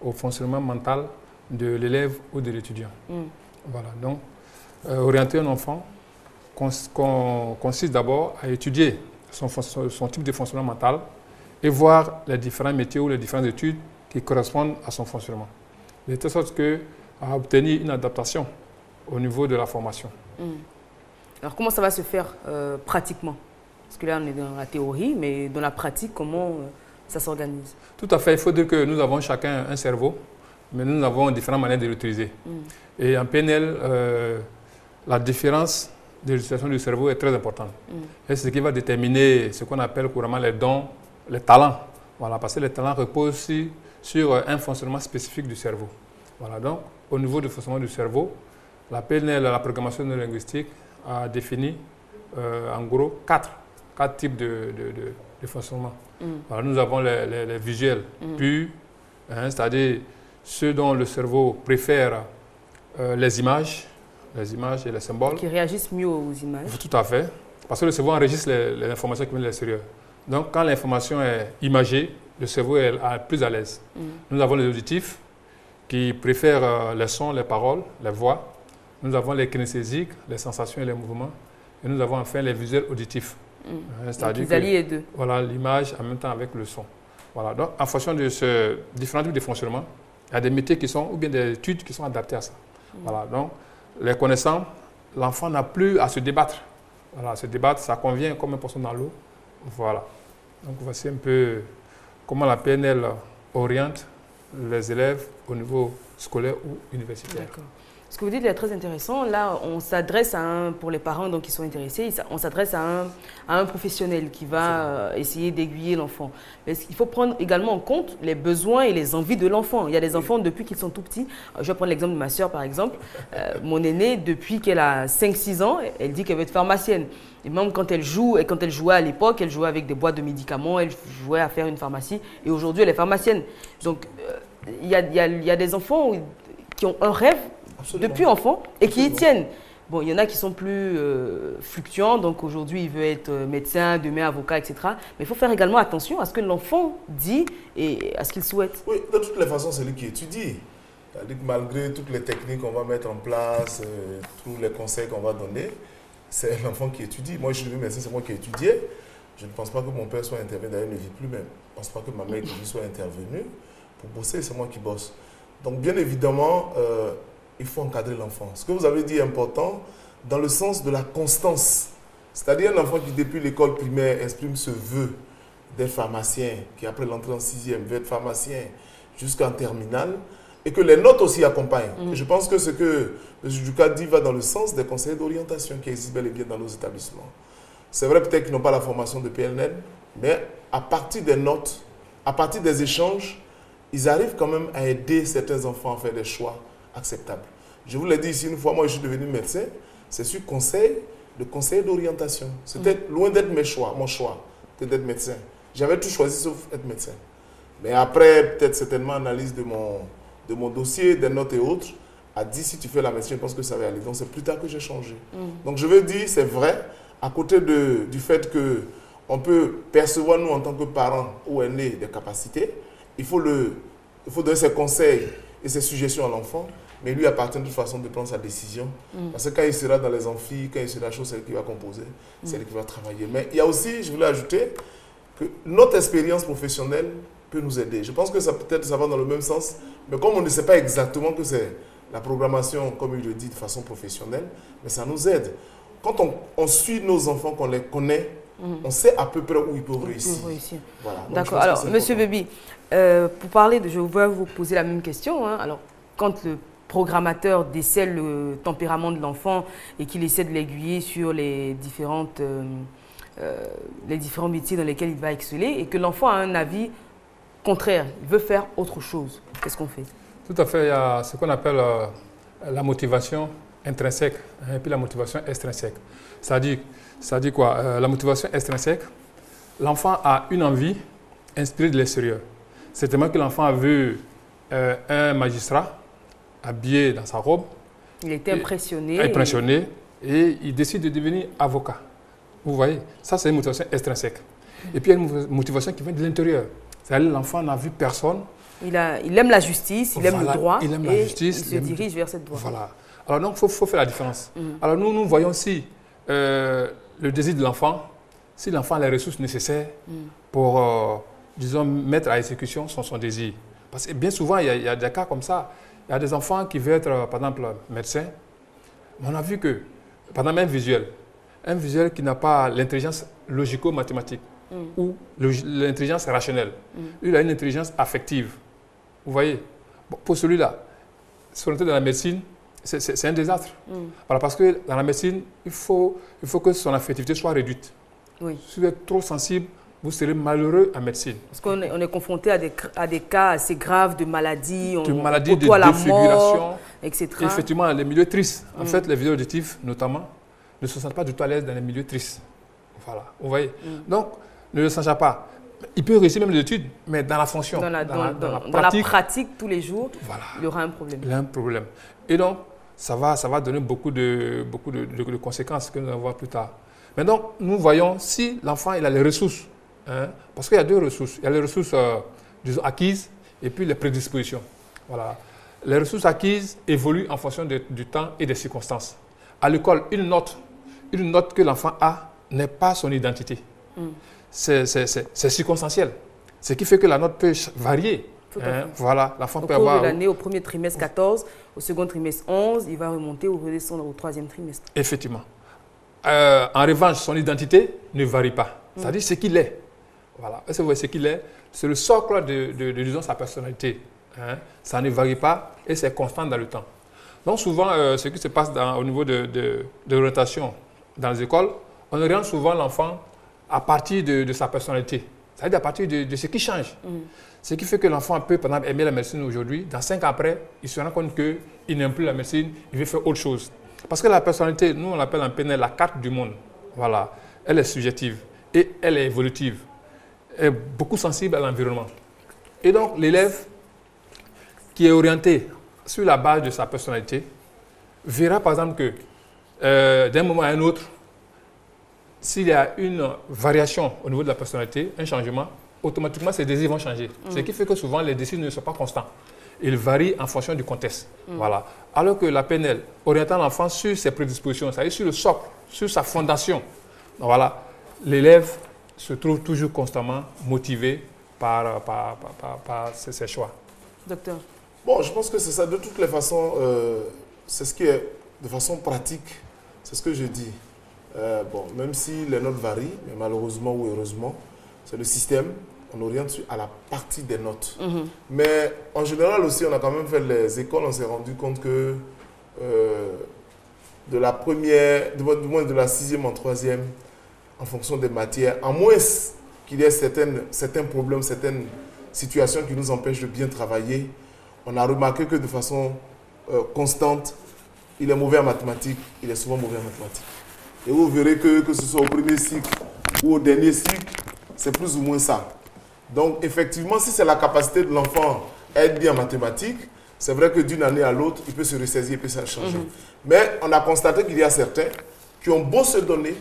au fonctionnement mental de l'élève ou de l'étudiant. Voilà, donc orienter un enfant consiste d'abord à étudier son type de fonctionnement mental et voir les différents métiers ou les différentes études qui correspondent à son fonctionnement. De telle sorte qu'à obtenir une adaptation au niveau de la formation. Alors comment ça va se faire pratiquement? Parce que là on est dans la théorie, mais dans la pratique, comment ça s'organise? Tout à fait, il faut dire que nous avons chacun un cerveau, mais nous avons différentes manières de l'utiliser. Et en PNL, la différence de l'utilisation du cerveau est très importante. Et c'est ce qui va déterminer ce qu'on appelle couramment les dons, les talents. Voilà, parce que les talents reposent aussi sur un fonctionnement spécifique du cerveau. Voilà, donc au niveau du fonctionnement du cerveau, la PNL, la programmation neurolinguistique, a défini en gros quatre types de fonctionnement. Voilà, nous avons les visuels purs, c'est-à-dire ceux dont le cerveau préfère les images et les symboles. Qui réagissent mieux aux images. Tout à fait, parce que le cerveau enregistre les informations qui viennent de l'extérieur. Donc quand l'information est imagée, le cerveau est plus à l'aise. Nous avons les auditifs qui préfèrent les sons, les paroles, les voix. Nous avons les kinesthésiques, les sensations et les mouvements. Et nous avons enfin les visuels auditifs. C'est-à-dire les deux. Voilà, l'image en même temps avec le son. Voilà, donc en fonction de ce différents types de fonctionnement, il y a des métiers qui sont, ou bien des études qui sont adaptées à ça. Voilà, donc les connaissants, l'enfant n'a plus à se débattre. Voilà, se débattre, ça convient comme un poisson dans l'eau. Voilà. Donc voici un peu comment la PNL oriente les élèves au niveau scolaire ou universitaire. D'accord. Ce que vous dites est très intéressant. Là, on s'adresse pour les parents donc, qui sont intéressés, on s'adresse à un professionnel qui va essayer d'aiguiller l'enfant. Mais il faut prendre également en compte les besoins et les envies de l'enfant. Il y a des enfants, depuis qu'ils sont tout petits, je vais prendre l'exemple de ma soeur par exemple, mon aînée, depuis qu'elle a 5-6 ans, elle dit qu'elle veut être pharmacienne. Et même quand elle joue, et quand elle jouait à l'époque, elle jouait avec des boîtes de médicaments, elle jouait à faire une pharmacie. Et aujourd'hui, elle est pharmacienne. Donc, il y a des enfants qui ont un rêve depuis enfant et qui y tiennent. Bon, il y en a qui sont plus fluctuants, donc aujourd'hui il veut être médecin, demain avocat, etc. Mais il faut faire également attention à ce que l'enfant dit et à ce qu'il souhaite. Oui, de toutes les façons, c'est lui qui étudie. C'est-à-dire que malgré toutes les techniques qu'on va mettre en place, tous les conseils qu'on va donner, c'est l'enfant qui étudie. Moi, je suis devenu médecin, c'est moi qui ai étudié. Je ne pense pas que mon père soit intervenu, d'ailleurs, il ne vit plus même. Je ne pense pas que ma mère soit intervenue pour bosser, c'est moi qui bosse. Donc, bien évidemment, il faut encadrer l'enfant. Ce que vous avez dit est important dans le sens de la constance. C'est-à-dire un enfant qui, depuis l'école primaire, exprime ce vœu d'être pharmacien, qui après l'entrée en 6e veut être pharmacien jusqu'en terminale, et que les notes aussi accompagnent. Je pense que ce que M. Douka dit va dans le sens des conseillers d'orientation qui existent bel et bien dans nos établissements. C'est vrai peut-être qu'ils n'ont pas la formation de PNL, mais à partir des notes, à partir des échanges, ils arrivent quand même à aider certains enfants à faire des choix acceptables. Je vous l'ai dit ici une fois, moi je suis devenu médecin, c'est sur conseil de conseiller d'orientation. C'était loin d'être mon choix, que d'être médecin. J'avais tout choisi sauf être médecin. Mais après, peut-être certainement analyse de mon dossier, des notes et autres, a dit si tu fais la médecine, je pense que ça va aller. Donc c'est plus tard que j'ai changé. Donc je veux dire, c'est vrai, à côté du fait qu'on peut percevoir nous en tant que parents ou aînés des capacités, il faut donner ses conseils et ses suggestions à l'enfant, mais lui appartient de toute façon de prendre sa décision. Parce que quand il sera dans les amphis, quand il sera chaud, c'est lui qui va composer, c'est lui qui va travailler. Mais il y a aussi, je voulais ajouter, que notre expérience professionnelle peut nous aider. Je pense que ça peut-être ça va dans le même sens, mais comme on ne sait pas exactement que c'est la programmation, comme il le dit, de façon professionnelle, mais ça nous aide. Quand on suit nos enfants, qu'on les connaît, on sait à peu près où ils peuvent réussir. Voilà. D'accord. Alors, Monsieur Baby, pour parler je vais vous poser la même question. Alors, quand le programmateur décèle le tempérament de l'enfant et qu'il essaie de l'aiguiller sur les différents métiers dans lesquels il va exceller et que l'enfant a un avis contraire, il veut faire autre chose. Qu'est-ce qu'on fait? Tout à fait, il y a ce qu'on appelle la motivation intrinsèque et puis la motivation extrinsèque. Ça dit quoi? La motivation extrinsèque, l'enfant a une envie inspirée de l'extérieur. C'est tellement que l'enfant a vu un magistrat habillé dans sa robe. Il était impressionné. Et il décide de devenir avocat. Vous voyez, ça c'est une motivation extrinsèque. Et puis il y a une motivation qui vient de l'intérieur. C'est-à-dire l'enfant n'a vu personne. Il aime la justice, il aime le droit. Il aime la justice. Il se dirige vers cette voie. Voilà. Alors donc il faut faire la différence. Alors nous voyons aussi le désir de l'enfant, si l'enfant a les ressources nécessaires pour, disons, mettre à exécution son désir. Parce que bien souvent, il y a des cas comme ça. Il y a des enfants qui veulent être, par exemple, médecins. Mais on a vu que, par exemple, un visuel qui n'a pas l'intelligence logico-mathématique ou l'intelligence rationnelle, lui, il a une intelligence affective. Vous voyez? Bon, pour celui-là, s'orienter dans la médecine, c'est un désastre. Voilà, parce que dans la médecine, il faut que son affectivité soit réduite. Oui. Si vous êtes trop sensible, vous serez malheureux en médecine. Parce qu'on est confronté à des cas assez graves de maladies, de défiguration, etc. Effectivement, les milieux tristes. En fait, les vidéos auditives, notamment, ne se sentent pas du tout à l'aise dans les milieux tristes. Voilà, vous voyez. Donc, ne le sachant pas. Il peut réussir même les études, mais dans la fonction, dans la pratique, tous les jours, voilà, il y aura un problème. Il y a un problème. Et donc, ça va donner beaucoup de conséquences que nous allons voir plus tard. Mais donc, nous voyons si l'enfant il a les ressources. Parce qu'il y a deux ressources. Il y a les ressources disons, acquises et puis les prédispositions. Voilà. Les ressources acquises évoluent en fonction du temps et des circonstances. À l'école, une note que l'enfant a n'est pas son identité. C'est circonstanciel. Ce qui fait que la note peut varier. Voilà, l'enfant peut avoir... Au cours de l'année, au premier trimestre 14, au second trimestre 11, il va remonter ou redescendre au troisième trimestre. Effectivement. En revanche, son identité ne varie pas. C'est-à-dire ce qu'il est. Voilà. Est-ce que vous voyez ce qu'il est? C'est le socle de disons, sa personnalité. Ça ne varie pas et c'est constant dans le temps. Donc souvent, ce qui se passe au niveau de l'orientation dans les écoles, on oriente souvent l'enfant à partir de sa personnalité. C'est-à-dire à partir de ce qui change. Ce qui fait que l'enfant peut, par exemple, aimer la médecine aujourd'hui. Dans 5 ans après, il se rend compte qu'il n'aime plus la médecine, il veut faire autre chose. Parce que la personnalité, nous on l'appelle en PNL la carte du monde. Voilà. Elle est subjective et elle est évolutive. Elle est beaucoup sensible à l'environnement. Et donc l'élève qui est orienté sur la base de sa personnalité verra par exemple que d'un moment à un autre, s'il y a une variation au niveau de la personnalité, un changement, automatiquement ses désirs vont changer. Ce qui fait que souvent les désirs ne sont pas constants. Ils varient en fonction du contexte. Voilà. Alors que la PNL, orientant l'enfant sur ses prédispositions, c'est-à-dire sur le socle, sur sa fondation, voilà, l'élève se trouve toujours constamment motivé par ses choix. Docteur. Bon, je pense que c'est ça. De toutes les façons, c'est ce qui est de façon pratique, c'est ce que je dis. Bon, même si les notes varient, mais malheureusement ou heureusement, c'est le système. On oriente à la partie des notes. Mais en général aussi, on a quand même fait les écoles, on s'est rendu compte que de la première, du moins de la 6e en 3e, en fonction des matières, à moins qu'il y ait certains problèmes, certaines situations qui nous empêchent de bien travailler, on a remarqué que de façon constante, il est mauvais en mathématiques, il est souvent mauvais en mathématiques. Et vous verrez que ce soit au premier cycle ou au dernier cycle, c'est plus ou moins ça. Donc, effectivement, si c'est la capacité de l'enfant à être bien en mathématiques, c'est vrai que d'une année à l'autre, il peut se ressaisir, il peut se changer. Mais on a constaté qu'il y a certains qui ont beau se donner,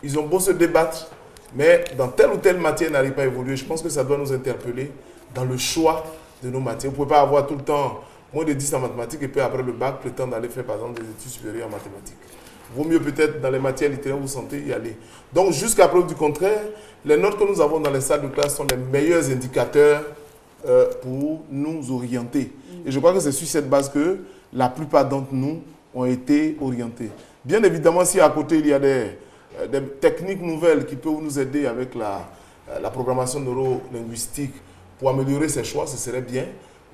ils ont beau se débattre, mais dans telle ou telle matière, ils n'arrivent pas à évoluer. Je pense que ça doit nous interpeller dans le choix de nos matières. Vous ne pouvez pas avoir tout le temps moins de 10 en mathématiques et puis après le bac, prétendre d'aller faire par exemple des études supérieures en mathématiques. Vaut mieux peut-être dans les matières littéraires, vous sentez y aller. Donc, jusqu'à preuve du contraire, les notes que nous avons dans les salles de classe sont les meilleurs indicateurs pour nous orienter. Et je crois que c'est sur cette base que la plupart d'entre nous ont été orientés. Bien évidemment, si à côté, il y a des techniques nouvelles qui peuvent nous aider avec la programmation neuro-linguistique pour améliorer ces choix, ce serait bien.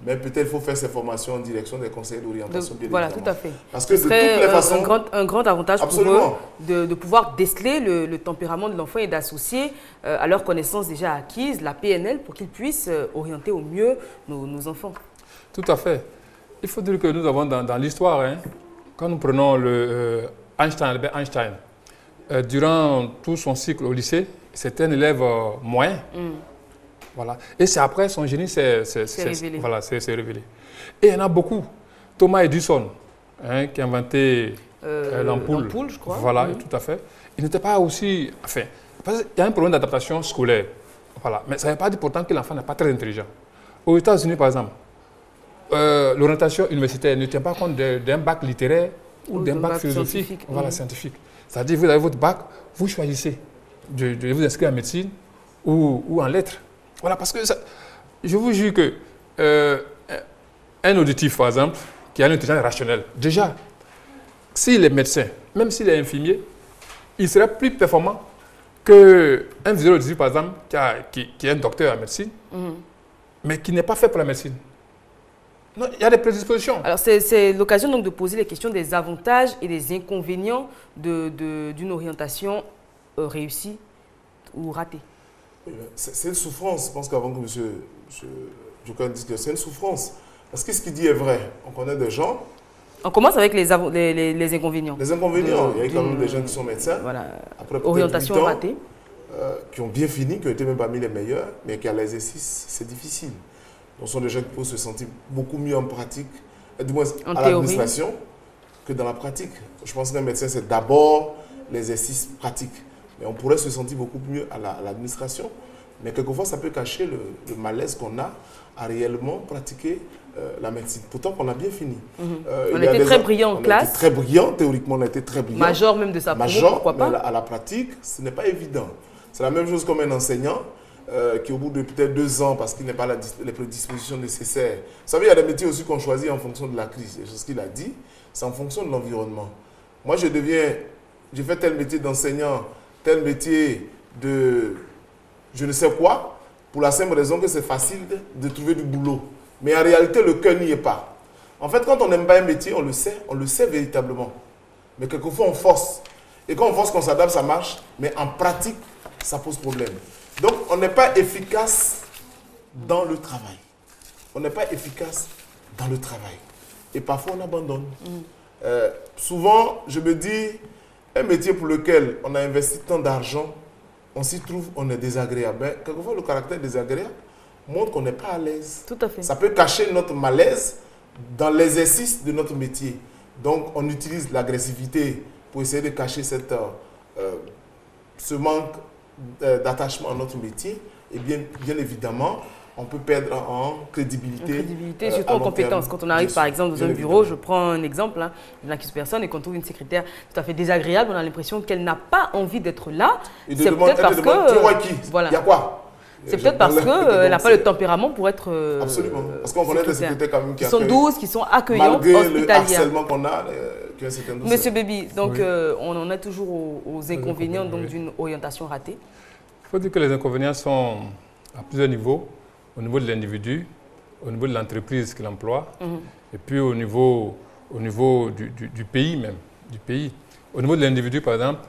Mais peut-être il faut faire ces formations en direction des conseillers d'orientation. Voilà, tout à fait. Parce que ce serait de toutes les façons, un grand avantage absolument. pour eux de pouvoir déceler le tempérament de l'enfant et d'associer à leur connaissance déjà acquise la PNL pour qu'ils puissent orienter au mieux nos enfants. Tout à fait. Il faut dire que nous avons dans l'histoire, hein, quand nous prenons Albert Einstein, durant tout son cycle au lycée, c'était un élève moyen. Voilà. Et c'est après son génie s'est révélé. Et il y en a beaucoup. Thomas Edison, hein, qui a inventé l'ampoule. L'ampoule, je crois. Voilà, tout à fait. Il n'était pas aussi... Enfin, parce qu'il y a un problème d'adaptation scolaire. Voilà. Mais ça ne veut pas dire pourtant que l'enfant n'est pas très intelligent. Aux États-Unis, par exemple, l'orientation universitaire ne tient pas compte d'un bac littéraire ou d'un bac philosophique, scientifique. Voilà, scientifique. C'est-à-dire, vous avez votre bac, vous choisissez de vous inscrire en médecine ou en lettres. Voilà, parce que je vous jure que un auditif, par exemple, qui a une intelligence rationnelle, déjà, s'il est médecin, même s'il est infirmier, il serait plus performant qu'un visuel auditif, par exemple, qui est un docteur en médecine, mais qui n'est pas fait pour la médecine. Non, il y a des prédispositions. Alors, c'est l'occasion donc de poser les questions des avantages et des inconvénients d'une orientation réussie ou ratée. C'est une souffrance. Je pense qu'avant que M. Djokovic dise que c'est une souffrance. Parce que ce qu'il dit est vrai. On connaît des gens. On commence avec les inconvénients. Les inconvénients. Il y a quand même des gens qui sont médecins. Voilà. Après orientation ratée. Qui ont bien fini, qui ont été même parmi les meilleurs, mais qui à l'exercice, c'est difficile. Donc, ce sont des gens qui peuvent se sentir beaucoup mieux en pratique, du moins à l'administration, que dans la pratique. Je pense qu'un médecin, c'est d'abord l'exercice pratique. Mais on pourrait se sentir beaucoup mieux à l'administration. Mais quelquefois, ça peut cacher le malaise qu'on a à réellement pratiquer la médecine. Pourtant, on a bien fini. On était très brillants en classe. On était très brillants, théoriquement, on a été très brillants. Major même de sa promo, pourquoi pas. Mais à la pratique, ce n'est pas évident. C'est la même chose comme un enseignant qui, au bout de peut-être 2 ans, parce qu'il n'a pas les prédispositions nécessaires. Vous savez, il y a des métiers aussi qu'on choisit en fonction de la crise. Et ce qu'il a dit, c'est en fonction de l'environnement. Moi, j'ai fait tel métier d'enseignant, tel métier de je ne sais quoi, pour la simple raison que c'est facile de trouver du boulot. Mais en réalité, le cœur n'y est pas. En fait, quand on n'aime pas un métier, on le sait véritablement. Mais quelquefois, on force. Et quand on force, qu'on s'adapte, ça marche. Mais en pratique, ça pose problème. Donc, on n'est pas efficace dans le travail. On n'est pas efficace dans le travail. Et parfois, on abandonne. Souvent, je me dis, un métier pour lequel on a investi tant d'argent, on s'y trouve, on est désagréable. Mais quelquefois, le caractère désagréable montre qu'on n'est pas à l'aise. Tout à fait. Ça peut cacher notre malaise dans l'exercice de notre métier. Donc, on utilise l'agressivité pour essayer de cacher ce manque d'attachement à notre métier. Et bien évidemment, on peut perdre en crédibilité. En crédibilité, surtout en compétences. Quand on arrive par exemple dans un bureau, je prends un exemple, hein, une personne, et qu'on trouve une secrétaire tout à fait désagréable, on a l'impression qu'elle n'a pas envie d'être là. C'est peut-être parce que... Voilà. Il y a quoi? C'est peut-être parce qu'elle n'a pas le tempérament pour être... Absolument. Parce qu'on connaît des secrétaires quand même qui sont douces, qui sont accueillantes, malgré le harcèlement qu'on a, qui a une certaine douceur. Monsieur Baby, donc on en a toujours aux inconvénients d'une orientation ratée. Il faut dire que les inconvénients sont à plusieurs niveaux. Au niveau de l'individu, au niveau de l'entreprise qui l'emploie, et puis au niveau du pays même. Au niveau de l'individu, par exemple,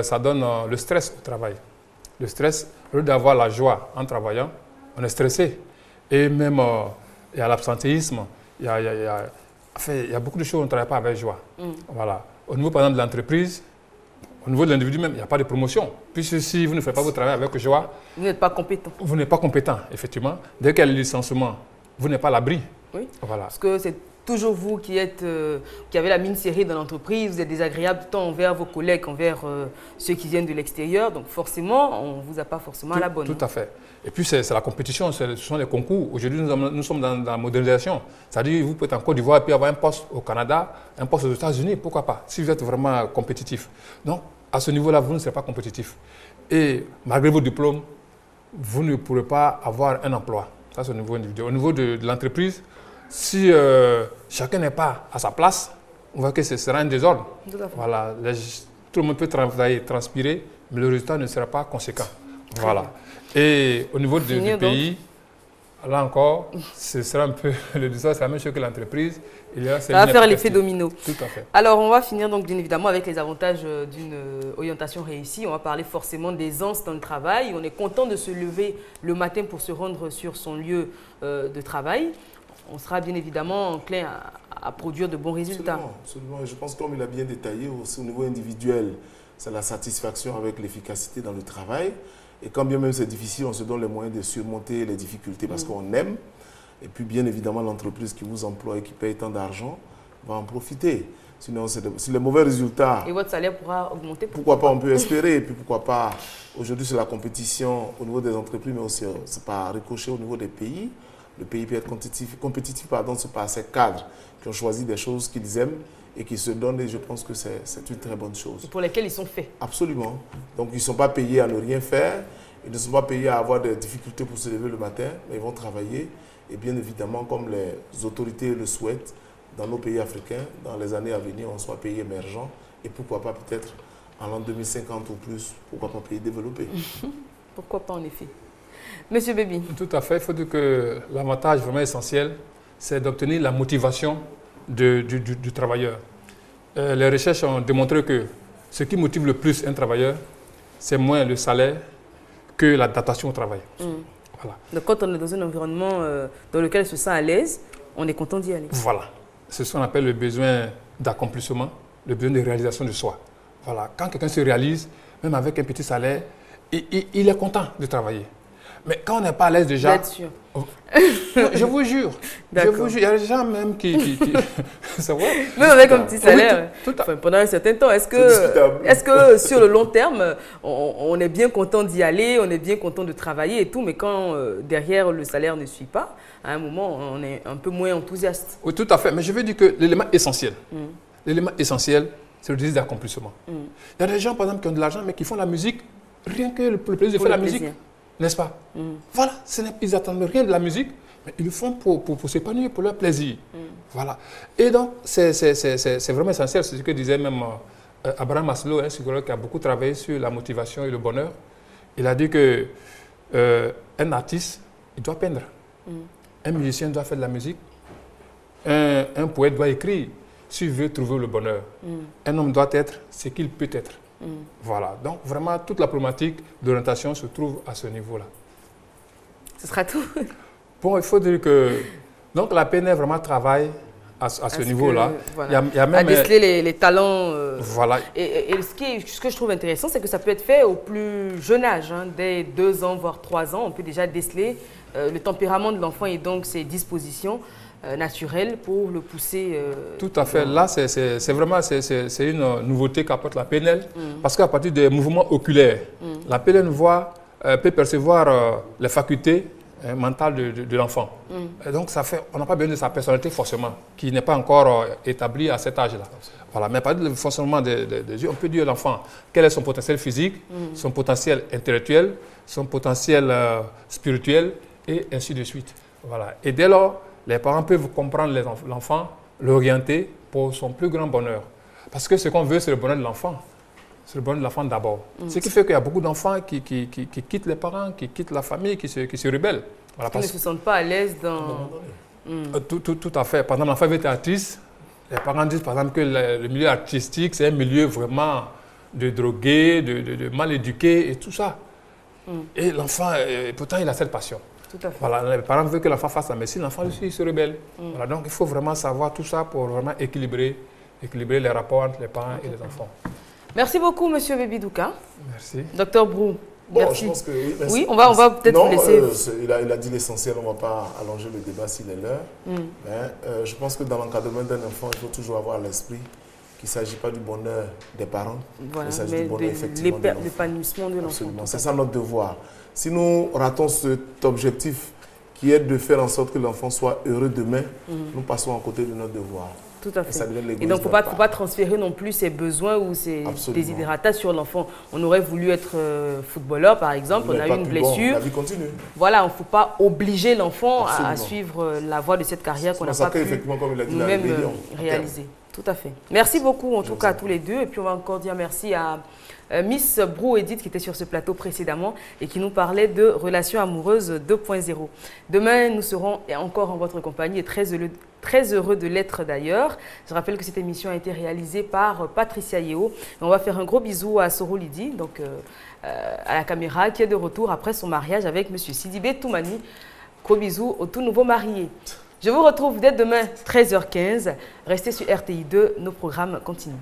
ça donne le stress au travail. Le stress, au lieu d'avoir la joie en travaillant, on est stressé. Et même, il y a l'absentéisme, il y a beaucoup de choses où on ne travaille pas avec joie. Voilà. Au niveau, par exemple, de l'entreprise, au niveau de l'individu même, il n'y a pas de promotion. Puisque si vous ne faites pas votre travail avec joie, vous n'êtes pas compétent. Vous n'êtes pas compétent, effectivement. Dès qu'il y a le licenciement, vous n'êtes pas à l'abri. Oui. Voilà. Parce que c'est toujours vous qui avez la mine serrée dans l'entreprise, vous êtes désagréable tant envers vos collègues qu'envers ceux qui viennent de l'extérieur. Donc forcément, on ne vous a pas forcément à la bonne. Tout à fait. Et puis c'est la compétition, ce sont les concours. Aujourd'hui, nous sommes dans la modernisation. C'est-à-dire vous pouvez être en Côte d'Ivoire et puis avoir un poste au Canada, un poste aux États-Unis, pourquoi pas, si vous êtes vraiment compétitif. Donc, à ce niveau-là, vous ne serez pas compétitif. Et malgré vos diplômes, vous ne pourrez pas avoir un emploi. Ça, c'est au niveau individuel. Au niveau de l'entreprise, si chacun n'est pas à sa place, on voit que ce sera un désordre. Voilà, tout le monde peut travailler, transpirer, mais le résultat ne sera pas conséquent. Voilà. Et au niveau du pays, Là encore, ce sera un peu le dessert, c'est la même chose que l'entreprise. Ça va faire l'effet domino. Tout à fait. Alors, on va finir donc bien évidemment avec les avantages d'une orientation réussie. On va parler forcément d'aisance dans le travail. On est content de se lever le matin pour se rendre sur son lieu de travail. On sera bien évidemment enclin à produire de bons résultats. Absolument. Je pense que comme il a bien détaillé, aussi au niveau individuel, c'est la satisfaction avec l'efficacité dans le travail. Et quand bien même c'est difficile, on se donne les moyens de surmonter les difficultés parce qu'on aime. Et puis bien évidemment, l'entreprise qui vous emploie et qui paye tant d'argent va en profiter. Sinon, c'est les mauvais résultats. Et votre salaire pourra augmenter? Pourquoi pas, on peut espérer. Et puis pourquoi pas, aujourd'hui c'est la compétition au niveau des entreprises, mais aussi c'est pas ricochet au niveau des pays. Le pays peut être compétitif c'est par ces cadres qui ont choisi des choses qu'ils aiment et qui se donnent, et je pense que c'est une très bonne chose. Et pour lesquels ils sont faits. Absolument. Donc ils ne sont pas payés à ne rien faire, ils ne sont pas payés à avoir des difficultés pour se lever le matin, mais ils vont travailler. Et bien évidemment, comme les autorités le souhaitent, dans nos pays africains, dans les années à venir, on soit pays émergent, et pourquoi pas peut-être en l'an 2050 ou plus, pourquoi pas pays développé. Pourquoi pas en effet. Monsieur Baby. Tout à fait. Il faut dire que l'avantage vraiment essentiel, c'est d'obtenir la motivation du travailleur. Les recherches ont démontré que ce qui motive le plus un travailleur, c'est moins le salaire que l'adaptation au travail. Voilà. Donc quand on est dans un environnement dans lequel on se sent à l'aise, on est content d'y aller. Voilà. C'est ce qu'on appelle le besoin d'accomplissement, le besoin de réalisation de soi. Voilà. Quand quelqu'un se réalise, même avec un petit salaire, il est content de travailler. Mais quand on n'est pas à l'aise déjà... Vous êtes sûr? Je vous jure. Je vous jure. Il y a des gens même qui c'est vrai. Même avec un petit salaire, oui, pendant un certain temps, est-ce que sur le long terme, on est bien content d'y aller, on est bien content de travailler et tout, mais quand derrière le salaire ne suit pas, à un moment, on est un peu moins enthousiaste. Oui, tout à fait. Mais je veux dire que l'élément essentiel, c'est le désir d'accomplissement. Il y a des gens, par exemple, qui ont de l'argent, mais qui font la musique rien que pour le plaisir de faire la musique. N'est-ce pas? Voilà, ils n'attendent rien de la musique, mais ils le font pour s'épanouir, pour leur plaisir. Voilà. Et donc, c'est vraiment essentiel. C'est ce que disait même Abraham Maslow, un psychologue qui a beaucoup travaillé sur la motivation et le bonheur. Il a dit que un artiste, il doit peindre. Un musicien doit faire de la musique. Un poète doit écrire s'il veut trouver le bonheur. Un homme doit être ce qu'il peut être. Voilà, donc vraiment toute la problématique d'orientation se trouve à ce niveau-là. Ce sera tout. Bon, il faut dire que donc la PNL vraiment travaille à ce niveau-là. Voilà. Il y a même, à déceler les talents. Voilà. Et ce que je trouve intéressant, c'est que ça peut être fait au plus jeune âge, hein, dès 2 ans, voire 3 ans. On peut déjà déceler le tempérament de l'enfant et donc ses dispositions naturelles pour le pousser. Tout à fait. Là, c'est vraiment une nouveauté qu'apporte la PNL. Parce qu'à partir des mouvements oculaires, la PNL peut percevoir les facultés mentales de l'enfant. Et donc, on n'a pas besoin de sa personnalité forcément, qui n'est pas encore établie à cet âge-là. Voilà. Mais à partir du fonctionnement des yeux, on peut dire à l'enfant quel est son potentiel physique, son potentiel intellectuel, son potentiel spirituel, et ainsi de suite. Voilà. Et dès lors, les parents peuvent comprendre l'enfant, l'orienter pour son plus grand bonheur. Parce que ce qu'on veut, c'est le bonheur de l'enfant. C'est le bonheur de l'enfant d'abord. Ce qui fait qu'il y a beaucoup d'enfants qui quittent les parents, qui quittent la famille, qui se rebellent. Voilà, parce qu'ils ne se sentent pas à l'aise dans... Tout à fait. Par exemple, l'enfant veut être artiste. Les parents disent par exemple que le milieu artistique, c'est un milieu vraiment de drogués, de mal éduqués et tout ça. Et l'enfant, pourtant, il a cette passion. Tout à fait. Voilà, les parents veulent que l'enfant fasse la médecine, l'enfant aussi se rebelle. Voilà, donc il faut vraiment savoir tout ça pour vraiment équilibrer les rapports entre les parents et les enfants. Merci beaucoup, Monsieur Baby Douka. Merci. Docteur Brou. Bon, merci. Je pense que oui. Merci. Oui, on va peut-être vous laisser. Il a dit l'essentiel, on ne va pas allonger le débat s'il est l'heure. Mais je pense que dans l'encadrement d'un enfant, il faut toujours avoir à l'esprit qu'il ne s'agit pas du bonheur des parents, voilà, il s'agit du bonheur effectivement de l'épanouissement de l'enfant. Absolument, c'est ça notre devoir. Si nous ratons cet objectif qui est de faire en sorte que l'enfant soit heureux demain, nous passons à côté de notre devoir. Tout à fait. Et donc, il ne faut pas transférer non plus ses besoins ou ses désidératas sur l'enfant. On aurait voulu être footballeur, par exemple, on a eu une blessure. La vie continue. Voilà, on ne faut pas obliger l'enfant à suivre la voie de cette carrière qu'on n'a pas pu nous-mêmes réaliser. Tout à fait. Merci beaucoup en tout cas à tous les deux. Et puis on va encore dire merci à Miss Brou Edith qui était sur ce plateau précédemment et qui nous parlait de relations amoureuses 2.0. Demain, nous serons encore en votre compagnie et très heureux de l'être d'ailleurs. Je rappelle que cette émission a été réalisée par Patricia Yeo. On va faire un gros bisou à Soro Lydie, donc à la caméra, qui est de retour après son mariage avec M. Sidibé Toumani. Gros bisous au tout nouveau marié. Je vous retrouve dès demain 13h15. Restez sur RTI2, nos programmes continuent.